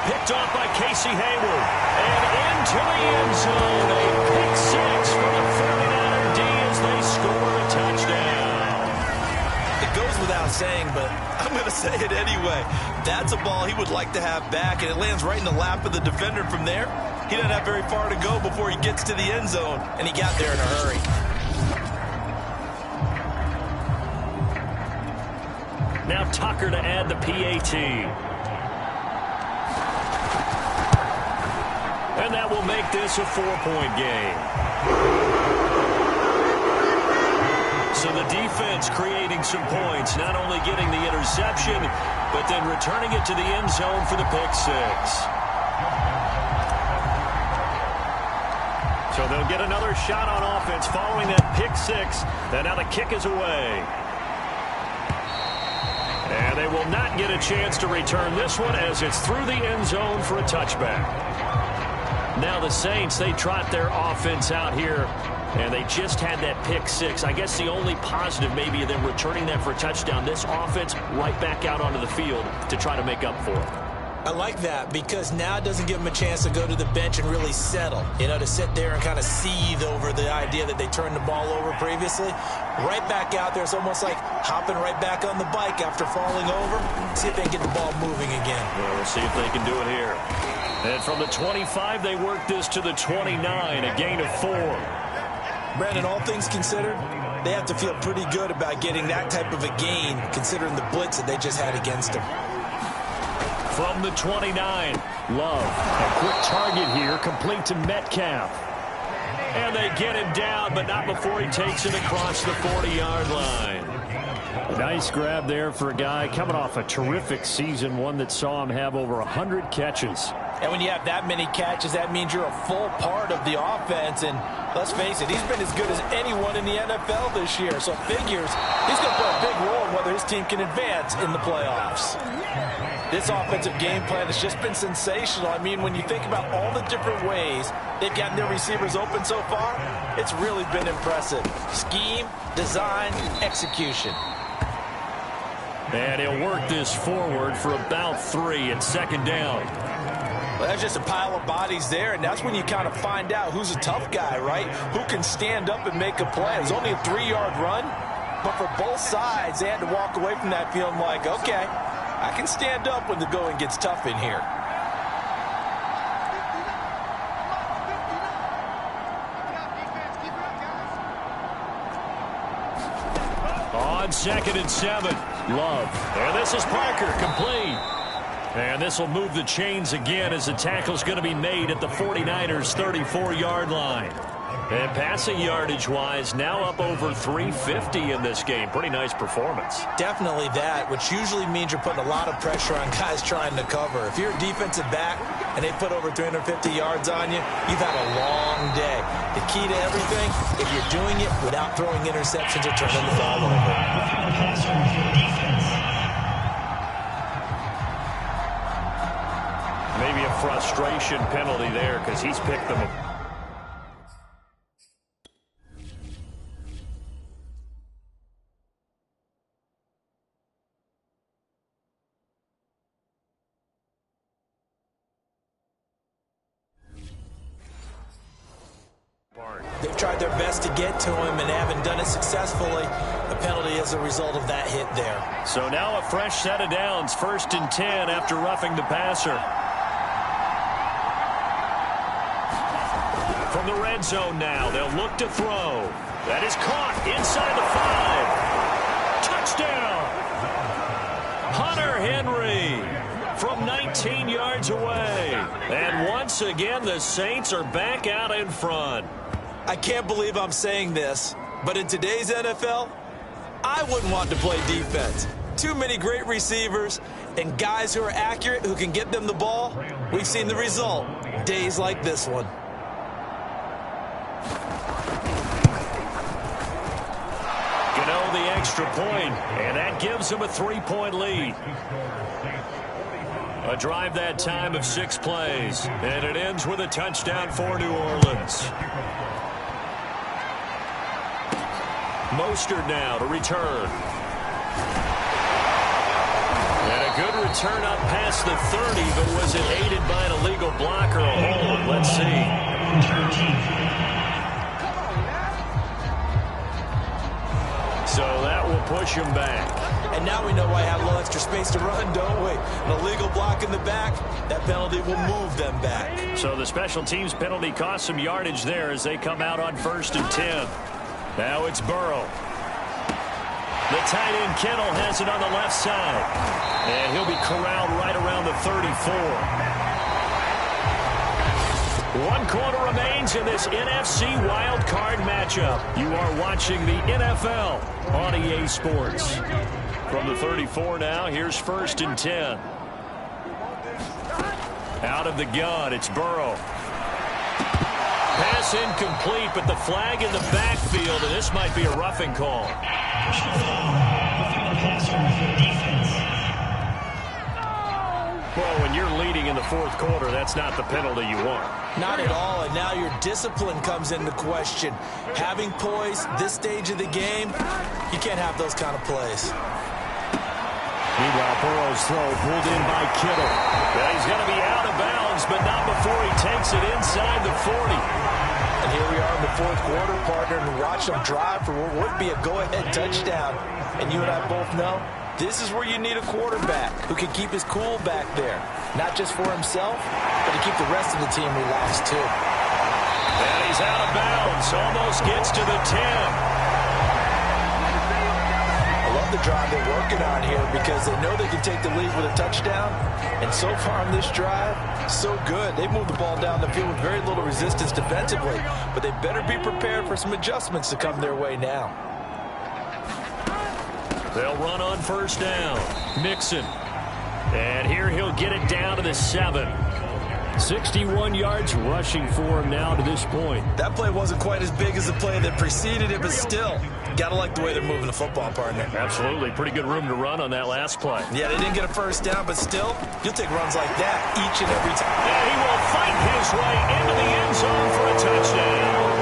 Picked off by Casey Hayward. And into the end zone. A pick 6 for the 49er D as they score a touchdown. It goes without saying, but I'm going to say it anyway. That's a ball he would like to have back, and it lands right in the lap of the defender from there. He doesn't have very far to go before he gets to the end zone, and he got there in a hurry. Now Tucker to add the PAT. And that will make this a 4-point game. So the defense creating some points, not only getting the interception, but then returning it to the end zone for the pick 6. So they'll get another shot on offense following that pick 6. And now the kick is away. And they will not get a chance to return this one as it's through the end zone for a touchback. Now the Saints, they trot their offense out here, and they just had that pick 6. I guess the only positive maybe of them returning that for a touchdown, this offense right back out onto the field to try to make up for it. I like that because now it doesn't give them a chance to go to the bench and really settle, to sit there and kind of seethe over the idea that they turned the ball over previously. Right back out there, it's almost like hopping right back on the bike after falling over. See if they can get the ball moving again. Well, we'll see if they can do it here. And from the 25, they work this to the 29, a gain of 4. Brandon, all things considered, they have to feel pretty good about getting that type of a gain, considering the blitz that they just had against them. From the 29, Love, a quick target here, complete to Metcalf. And they get him down, but not before he takes it across the 40-yard line. Nice grab there for a guy coming off a terrific season, one that saw him have over 100 catches. And when you have that many catches, that means you're a full part of the offense. And let's face it, he's been as good as anyone in the NFL this year. So figures he's going to play a big role in whether his team can advance in the playoffs. This offensive game plan has just been sensational. I mean, when you think about all the different ways they've gotten their receivers open so far, it's really been impressive. Scheme, design, execution. And he'll work this forward for about 3 and second down. Well, that's just a pile of bodies there, and that's when you kind of find out who's a tough guy, right? Who can stand up and make a play. It was only a 3-yard run, but for both sides, they had to walk away from that feeling like, okay, I can stand up when the going gets tough in here. On 2nd and 7, Love. And this is Parker, complete. And this will move the chains again as the tackle's going to be made at the 49ers' 34-yard line. And passing yardage-wise, now up over 350 in this game. Pretty nice performance. Definitely that, which usually means you're putting a lot of pressure on guys trying to cover. If you're a defensive back and they put over 350 yards on you, you've had a long day. The key to everything, if you're doing it without throwing interceptions or turning the ball over. Maybe a frustration penalty there because he's picked them up. They've tried their best to get to him and haven't done it successfully. A penalty as a result of that hit there. So now a fresh set of downs, 1st and 10 after roughing the passer. From the red zone now, they'll look to throw. That is caught inside the 5. Touchdown! Hunter Henry from 19 yards away. And once again, the Saints are back out in front. I can't believe I'm saying this, but in today's NFL, I wouldn't want to play defense. Too many great receivers and guys who are accurate, who can get them the ball. We've seen the result. Days like this one. Gano the extra point, and that gives him a 3-point lead. A drive that time of 6 plays, and it ends with a touchdown for New Orleans. Mostert now to return. And a good return up past the 30, but was it aided by an illegal block or a hold? Let's see. So that will push him back. And now we know why I have a little extra space to run, don't we? An illegal block in the back, that penalty will move them back. So the special teams penalty cost some yardage there as they come out on 1st and 10. Now it's Burrow. The tight end Kittle has it on the left side. And he'll be corralled right around the 34. 1 quarter remains in this NFC wild card matchup. You are watching the NFL on EA Sports. From the 34 now, here's 1st and 10. Out of the gun, it's Burrow. Pass incomplete, but the flag in the backfield, and this might be a roughing call. Well, when you're leading in the 4th quarter, that's not the penalty you want. Not at all, and now your discipline comes into question. Having poise this stage of the game, you can't have those kind of plays. Meanwhile, Burrow's throw pulled in by Kittle. Well, he's going to be out of bounds, but not before he takes it inside the 40. And here we are in the 4th quarter, partner, and watch them drive for what would be a go-ahead touchdown. And you and I both know this is where you need a quarterback who can keep his cool back there. Not just for himself, but to keep the rest of the team relaxed, too. And he's out of bounds. Almost gets to the 10. The drive they're working on here because they know they can take the lead with a touchdown. And so far on this drive, so good. They've moved the ball down the field with very little resistance defensively, but they better be prepared for some adjustments to come their way now. They'll run on 1st down. Mixon. And here he'll get it down to the 7. 61 yards rushing for him now to this point. That play wasn't quite as big as the play that preceded it, but still, gotta like the way they're moving the football, partner. Absolutely. Pretty good room to run on that last play. Yeah, they didn't get a 1st down, but still, you'll take runs like that each and every time. And he will fight his way into the end zone for a touchdown.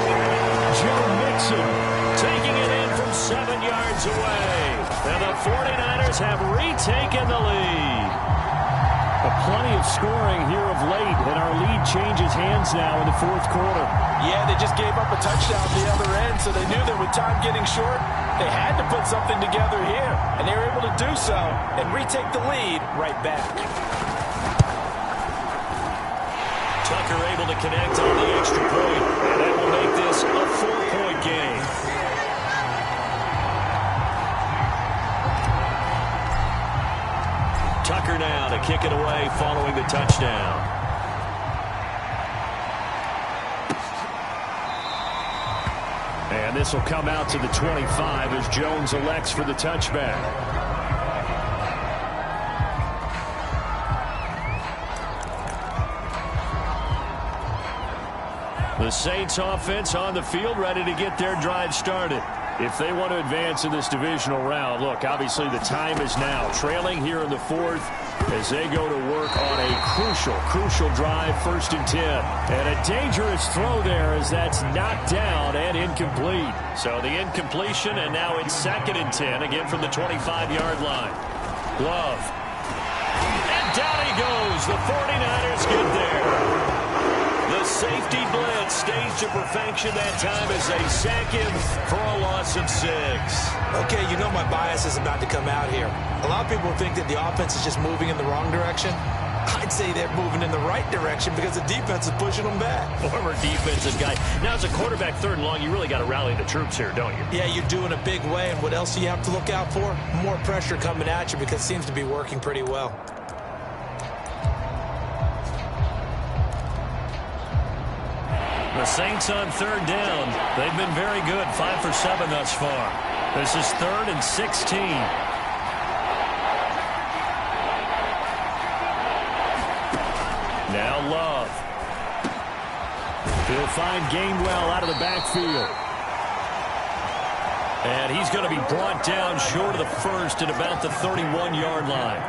Joe Mixon taking it in from 7 yards away. And the 49ers have retaken the lead. Plenty of scoring here of late, and our lead changes hands now in the 4th quarter. Yeah, they just gave up a touchdown at the other end, so they knew that with time getting short, they had to put something together here, and they were able to do so and retake the lead right back. Tucker able to connect on the extra point, and that will make this a 4-point game. Tucker now to kick it away following the touchdown. And this will come out to the 25 as Jones elects for the touchback. The Saints offense on the field, ready to get their drive started. If they want to advance in this divisional round, look, obviously the time is now. Trailing here in the fourth as they go to work on a crucial drive, 1st and 10. And a dangerous throw there as that's knocked down and incomplete. So the incompletion, and now it's 2nd and 10, again from the 25-yard line. Love. And down he goes. The 49ers get there. The safety blitz staged to perfection that time as they sack him for a loss of 6. Okay, you know my bias is about to come out here. A lot of people think that the offense is just moving in the wrong direction. I'd say they're moving in the right direction because the defense is pushing them back. Former defensive guy. Now, as a quarterback, 3rd and long, you really got to rally the troops here, don't you? Yeah, you do in a big way. And what else do you have to look out for? More pressure coming at you because it seems to be working pretty well. The Saints on 3rd down. They've been very good, 5 for 7 thus far. This is 3rd and 16. Now Love. He'll find Gainwell out of the backfield. And he's going to be brought down short of the 1st at about the 31-yard line.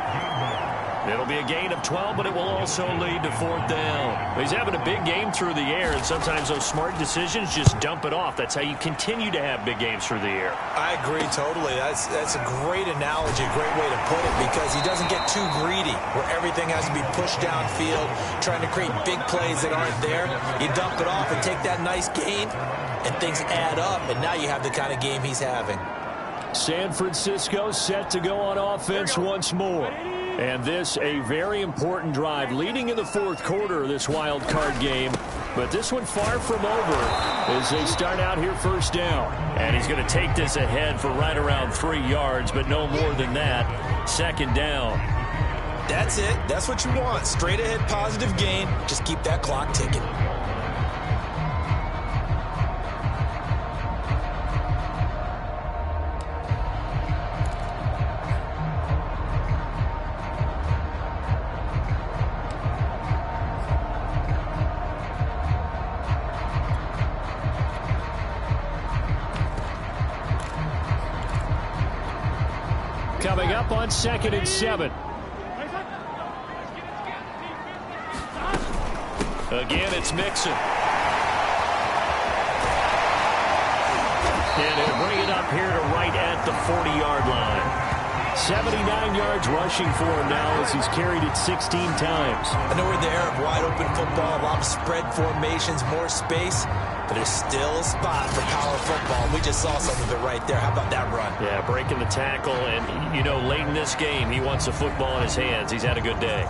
It'll be a gain of 12, but it will also lead to 4th down. He's having a big game through the air, and sometimes those smart decisions just dump it off. That's how you continue to have big games through the air. I agree totally. That's a great analogy, a great way to put it, because he doesn't get too greedy where everything has to be pushed downfield, trying to create big plays that aren't there. You dump it off and take that nice gain, and things add up, and now you have the kind of game he's having. San Francisco set to go on offense once more. And this, a very important drive, leading in the 4th quarter of this wild card game. But this one far from over as they start out here 1st down. And he's going to take this ahead for right around 3 yards, but no more than that. 2nd down. That's it. That's what you want. Straight ahead positive gain. Just keep that clock ticking. Coming up on 2nd and 7. Again, it's Mixon. And he'll bring it up here to right at the 40-yard line. 79 yards rushing for him now as he's carried it 16 times. I know we're in the era of wide-open football, a lot of spread formations, more space, but there's still a spot for power football. We just saw some of it right there. How about that run? Yeah, breaking the tackle, and, you know, late in this game, he wants the football in his hands. He's had a good day.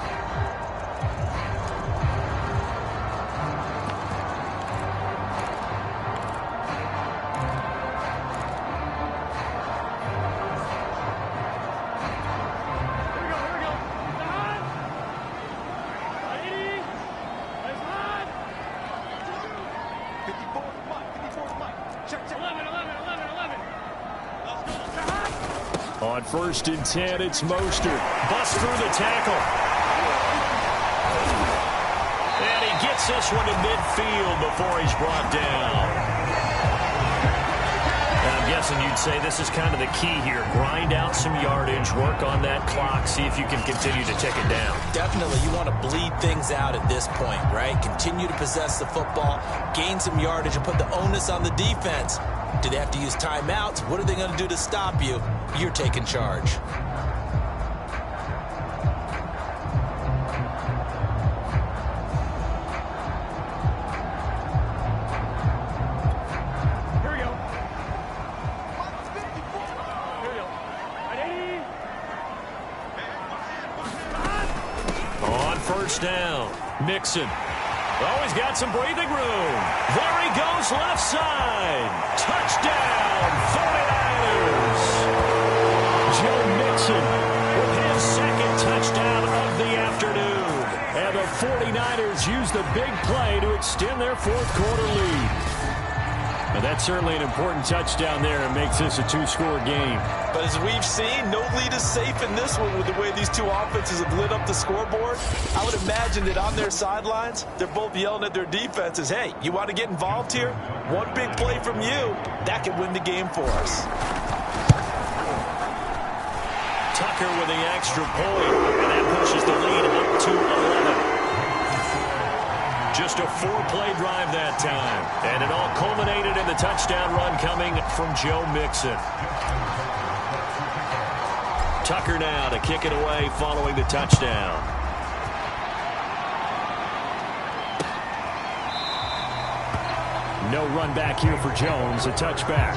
On 1st and 10, it's Mostert. Bust through the tackle. And he gets this one to midfield before he's brought down. And I'm guessing you'd say this is kind of the key here. Grind out some yardage, work on that clock, see if you can continue to tick it down. Definitely, you want to bleed things out at this point, right? Continue to possess the football, gain some yardage, and put the onus on the defense. Do they have to use timeouts? What are they going to do to stop you? You're taking charge. Here we go. On 1st down, Mixon. Oh, he's got some breathing room. There he goes, left side. Touchdown, 49ers. Joe Mixon With his 2nd touchdown of the afternoon. and the 49ers use the big play to extend their 4th quarter lead. And that's certainly an important touchdown there and makes this a two-score game. But as we've seen, no lead is safe in this one with the way these two offenses have lit up the scoreboard. I would imagine that on their sidelines, they're both yelling at their defenses, hey, you want to get involved here? One big play from you, that could win the game for us. Tucker with the extra point, and that pushes the lead up to 11. Just a 4-play drive that time. And it all culminated in the touchdown run coming from Joe Mixon. Tucker now to kick it away following the touchdown. No run back here for Jones, a touchback.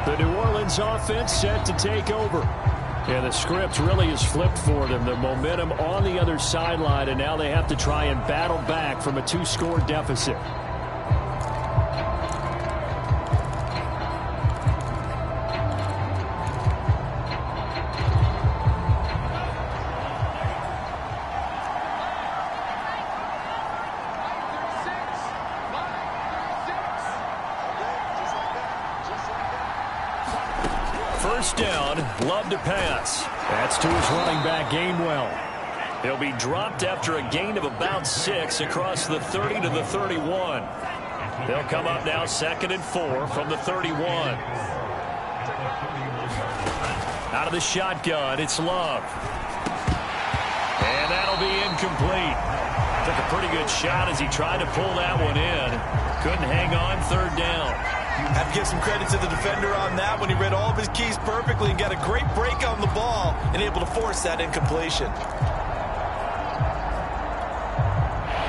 The New Orleans offense set to take over. And the script really is flipped for them. The momentum on the other sideline, and now they have to try and battle back from a 2-score deficit. First down, Love to pass. That's to his running back, Gainwell. He'll be dropped after a gain of about 6 across the 30 to the 31. They'll come up now 2nd and 4 from the 31. Out of the shotgun, it's Love. And that'll be incomplete. Took a pretty good shot as he tried to pull that one in. Couldn't hang on, 3rd down. Have to give some credit to the defender on that when he read all of his keys perfectly and got a great break on the ball and able to force that incompletion.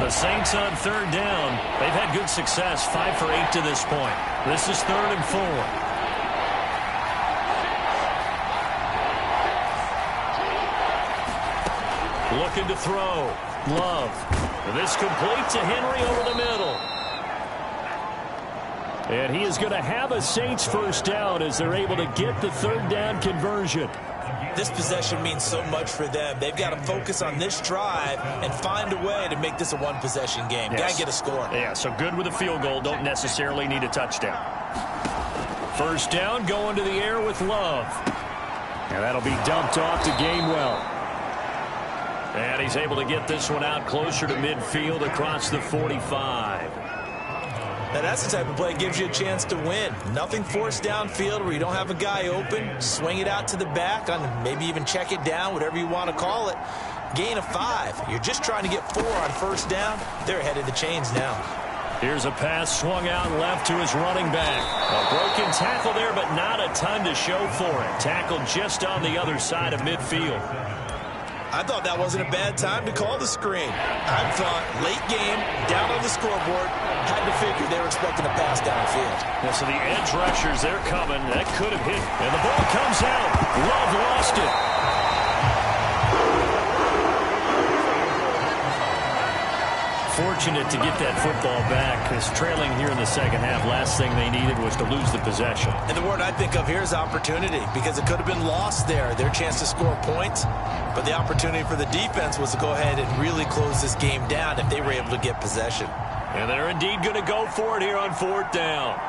The Saints on 3rd down. They've had good success, 5 for 8 to this point. This is 3rd and 4. Looking to throw. Love. This complete to Henry over the middle. And he is going to have a Saints first down as they're able to get the 3rd down conversion. This possession means so much for them. They've got to focus on this drive and find a way to make this a one-possession game. Yes. Got to get a score. Yeah, so good with a field goal. Don't necessarily need a touchdown. First down, going to the air with Love. And that'll be dumped off to Gainwell. And he's able to get this one out closer to midfield across the 45. Now, that's the type of play that gives you a chance to win. Nothing forced downfield where you don't have a guy open. Swing it out to the back, on maybe even check it down, whatever you want to call it. Gain of 5. You're just trying to get 4 on first down. They're ahead of the chains now. Here's a pass swung out left to his running back. A broken tackle there, but not a ton to show for it. Tackled just on the other side of midfield. I thought that wasn't a bad time to call the screen. I thought late game, down on the scoreboard, had to figure they were expecting a pass downfield. Yeah, so the edge rushers, they're coming. That could have hit. And the ball comes out. Love lost it. Fortunate to get that football back because trailing here in the second half, last thing they needed was to lose the possession. And the word I think of here is opportunity because it could have been lost there, their chance to score points. But the opportunity for the defense was to go ahead and really close this game down if they were able to get possession. And they're indeed going to go for it here on 4th down.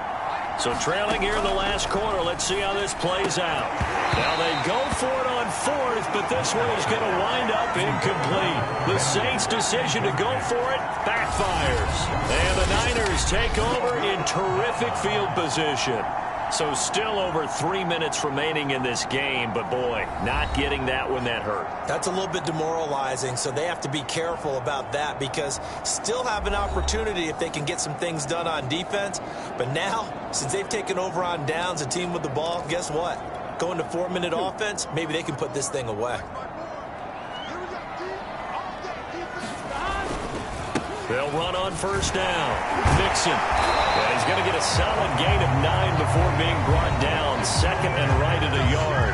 So trailing here in the last quarter, let's see how this plays out. Now they go for it on 4th, but this one is going to wind up incomplete. The Saints' decision to go for it backfires. And the Niners take over in terrific field position. So still over 3 minutes remaining in this game, but boy, not getting that one that hurt. That's a little bit demoralizing, so they have to be careful about that because still have an opportunity if they can get some things done on defense. But now, since they've taken over on downs, a team with the ball, guess what? Going to 4-minute offense, maybe they can put this thing away. They'll run on first down. Mixon. And he's going to get a solid gain of 9 before being brought down. 2nd and right at a yard.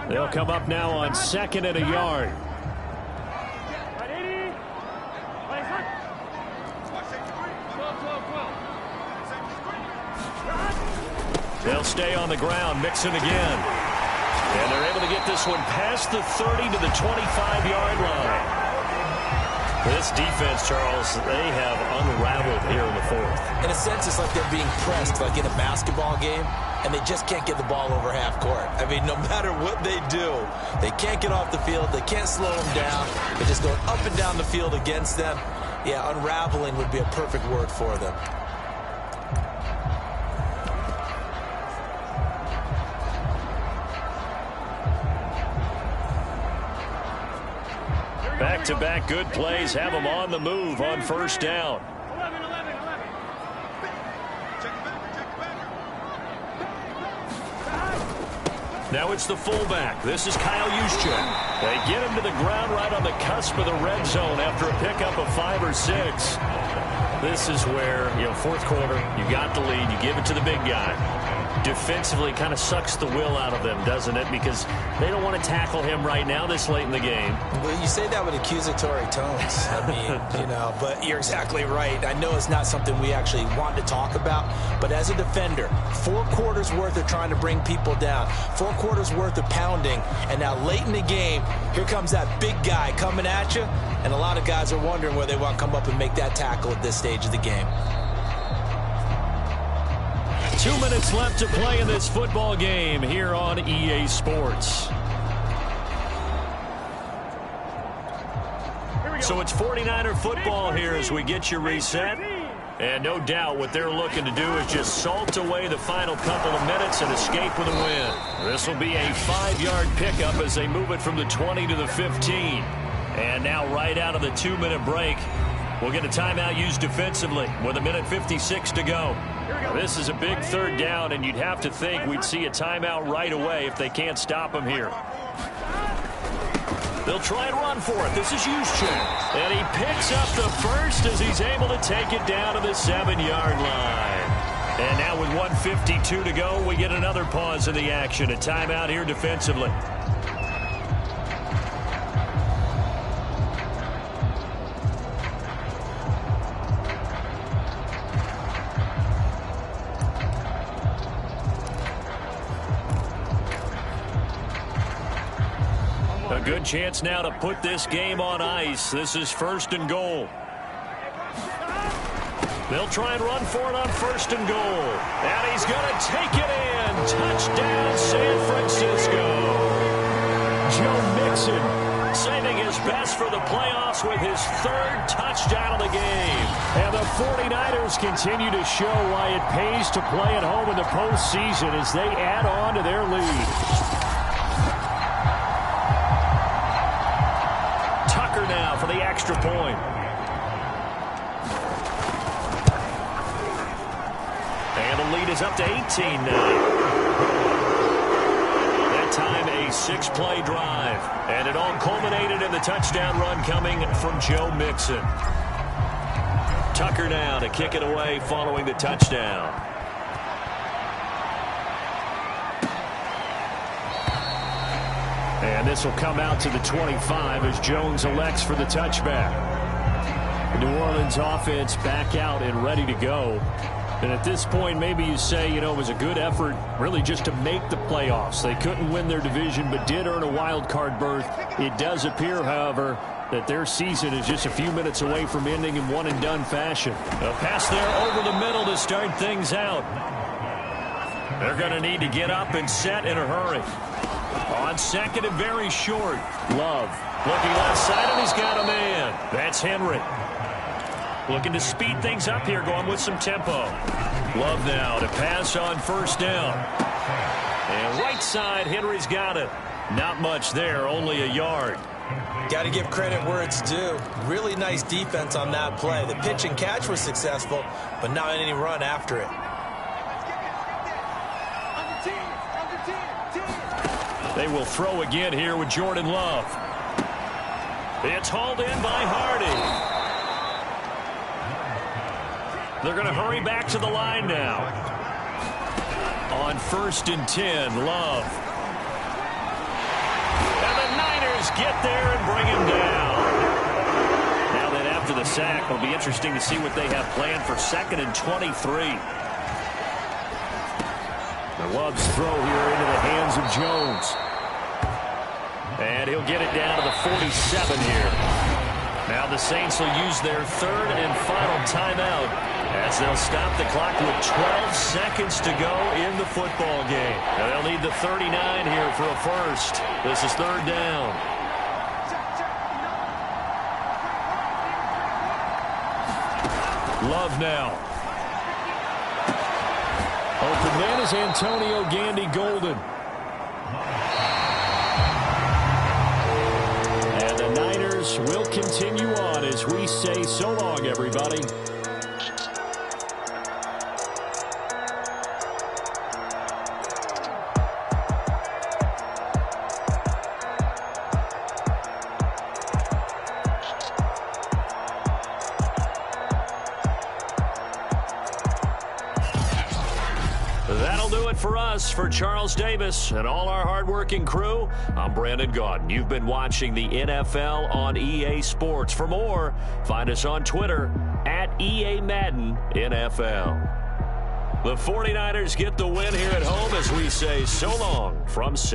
They'll come up now on 2nd and a yard. They'll stay on the ground. Mixon again. And they're able to get this one past the 30 to the 25-yard line. This defense, Charles, they have unraveled here in the fourth. In a sense, it's like they're being pressed, like in a basketball game, and they just can't get the ball over half court. I mean, no matter what they do, they can't get off the field. They can't slow them down. They're just going up and down the field against them. Yeah, unraveling would be a perfect word for them. Back-to-back good plays have them on the move on first down. Now it's the fullback. This is Kyle Juszczyk. They get him to the ground right on the cusp of the red zone after a pickup of 5 or 6. This is where, fourth quarter, you got the lead, you give it to the big guy. Defensively kind of sucks the will out of them, doesn't it? Because they don't want to tackle him right now this late in the game. Well, you say that with accusatory tones. I mean, but you're exactly right. I know it's not something we actually want to talk about, but as a defender, 4 quarters worth of trying to bring people down, 4 quarters worth of pounding, and now late in the game, here comes that big guy coming at you, and a lot of guys are wondering where they want to come up and make that tackle at this stage of the game. 2 minutes left to play in this football game here on EA Sports. So it's 49er football here as we get you reset. And no doubt what they're looking to do is just salt away the final couple of minutes and escape with a win. This will be a 5-yard pickup as they move it from the 20 to the 15. And now right out of the 2-minute break, we'll get a timeout used defensively with 1:56 to go. This is a big third down, and you'd have to think we'd see a timeout right away if they can't stop him here. They'll try and run for it. This is Juszczyk. And he picks up the first as he's able to take it down to the 7-yard line. And now with 1:52 to go, we get another pause in the action. A timeout here defensively. Good chance now to put this game on ice. This is 1st and goal. They'll try and run for it on 1st and goal. And he's going to take it in. Touchdown, San Francisco. Joe Mixon saving his best for the playoffs with his 3rd touchdown of the game. And the 49ers continue to show why it pays to play at home in the postseason as they add on to their lead. Now for the extra point. And the lead is up to 18 now. That time a 6-play drive. And it all culminated in the touchdown run coming from Joe Mixon. Tucker now to kick it away following the touchdown. And this will come out to the 25 as Jones elects for the touchback. The New Orleans offense back out and ready to go. And at this point, maybe you say, it was a good effort really just to make the playoffs. They couldn't win their division but did earn a wild card berth. It does appear, however, that their season is just a few minutes away from ending in one-and-done fashion. A pass there over the middle to start things out. They're going to need to get up and set in a hurry. On 2nd and very short. Love looking left side, and he's got a man. That's Henry. Looking to speed things up here, going with some tempo. Love now to pass on 1st down. And right side, Henry's got it. Not much there, only a yard. Got to give credit where it's due. Really nice defense on that play. The pitch and catch was successful, but not any run after it. They will throw again here with Jordan Love. It's hauled in by Hardy. They're going to hurry back to the line now. On 1st and 10, Love. And the Niners get there and bring him down. Now that after the sack, it'll be interesting to see what they have planned for 2nd and 23. Love's throw here into the hands of Jones. And he'll get it down to the 47 here. Now the Saints will use their third and final timeout as they'll stop the clock with 12 seconds to go in the football game. Now they'll need the 39 here for a first. This is third down. Love now. Open man is Antonio Gandy Golden. And the Niners will continue on as we say so long, everybody. That'll do it for us. For Charles Davis and all our hardworking crew, I'm Brandon Gaudin. You've been watching the NFL on EA Sports. For more, find us on Twitter at EA Madden NFL. The 49ers get the win here at home as we say so long from San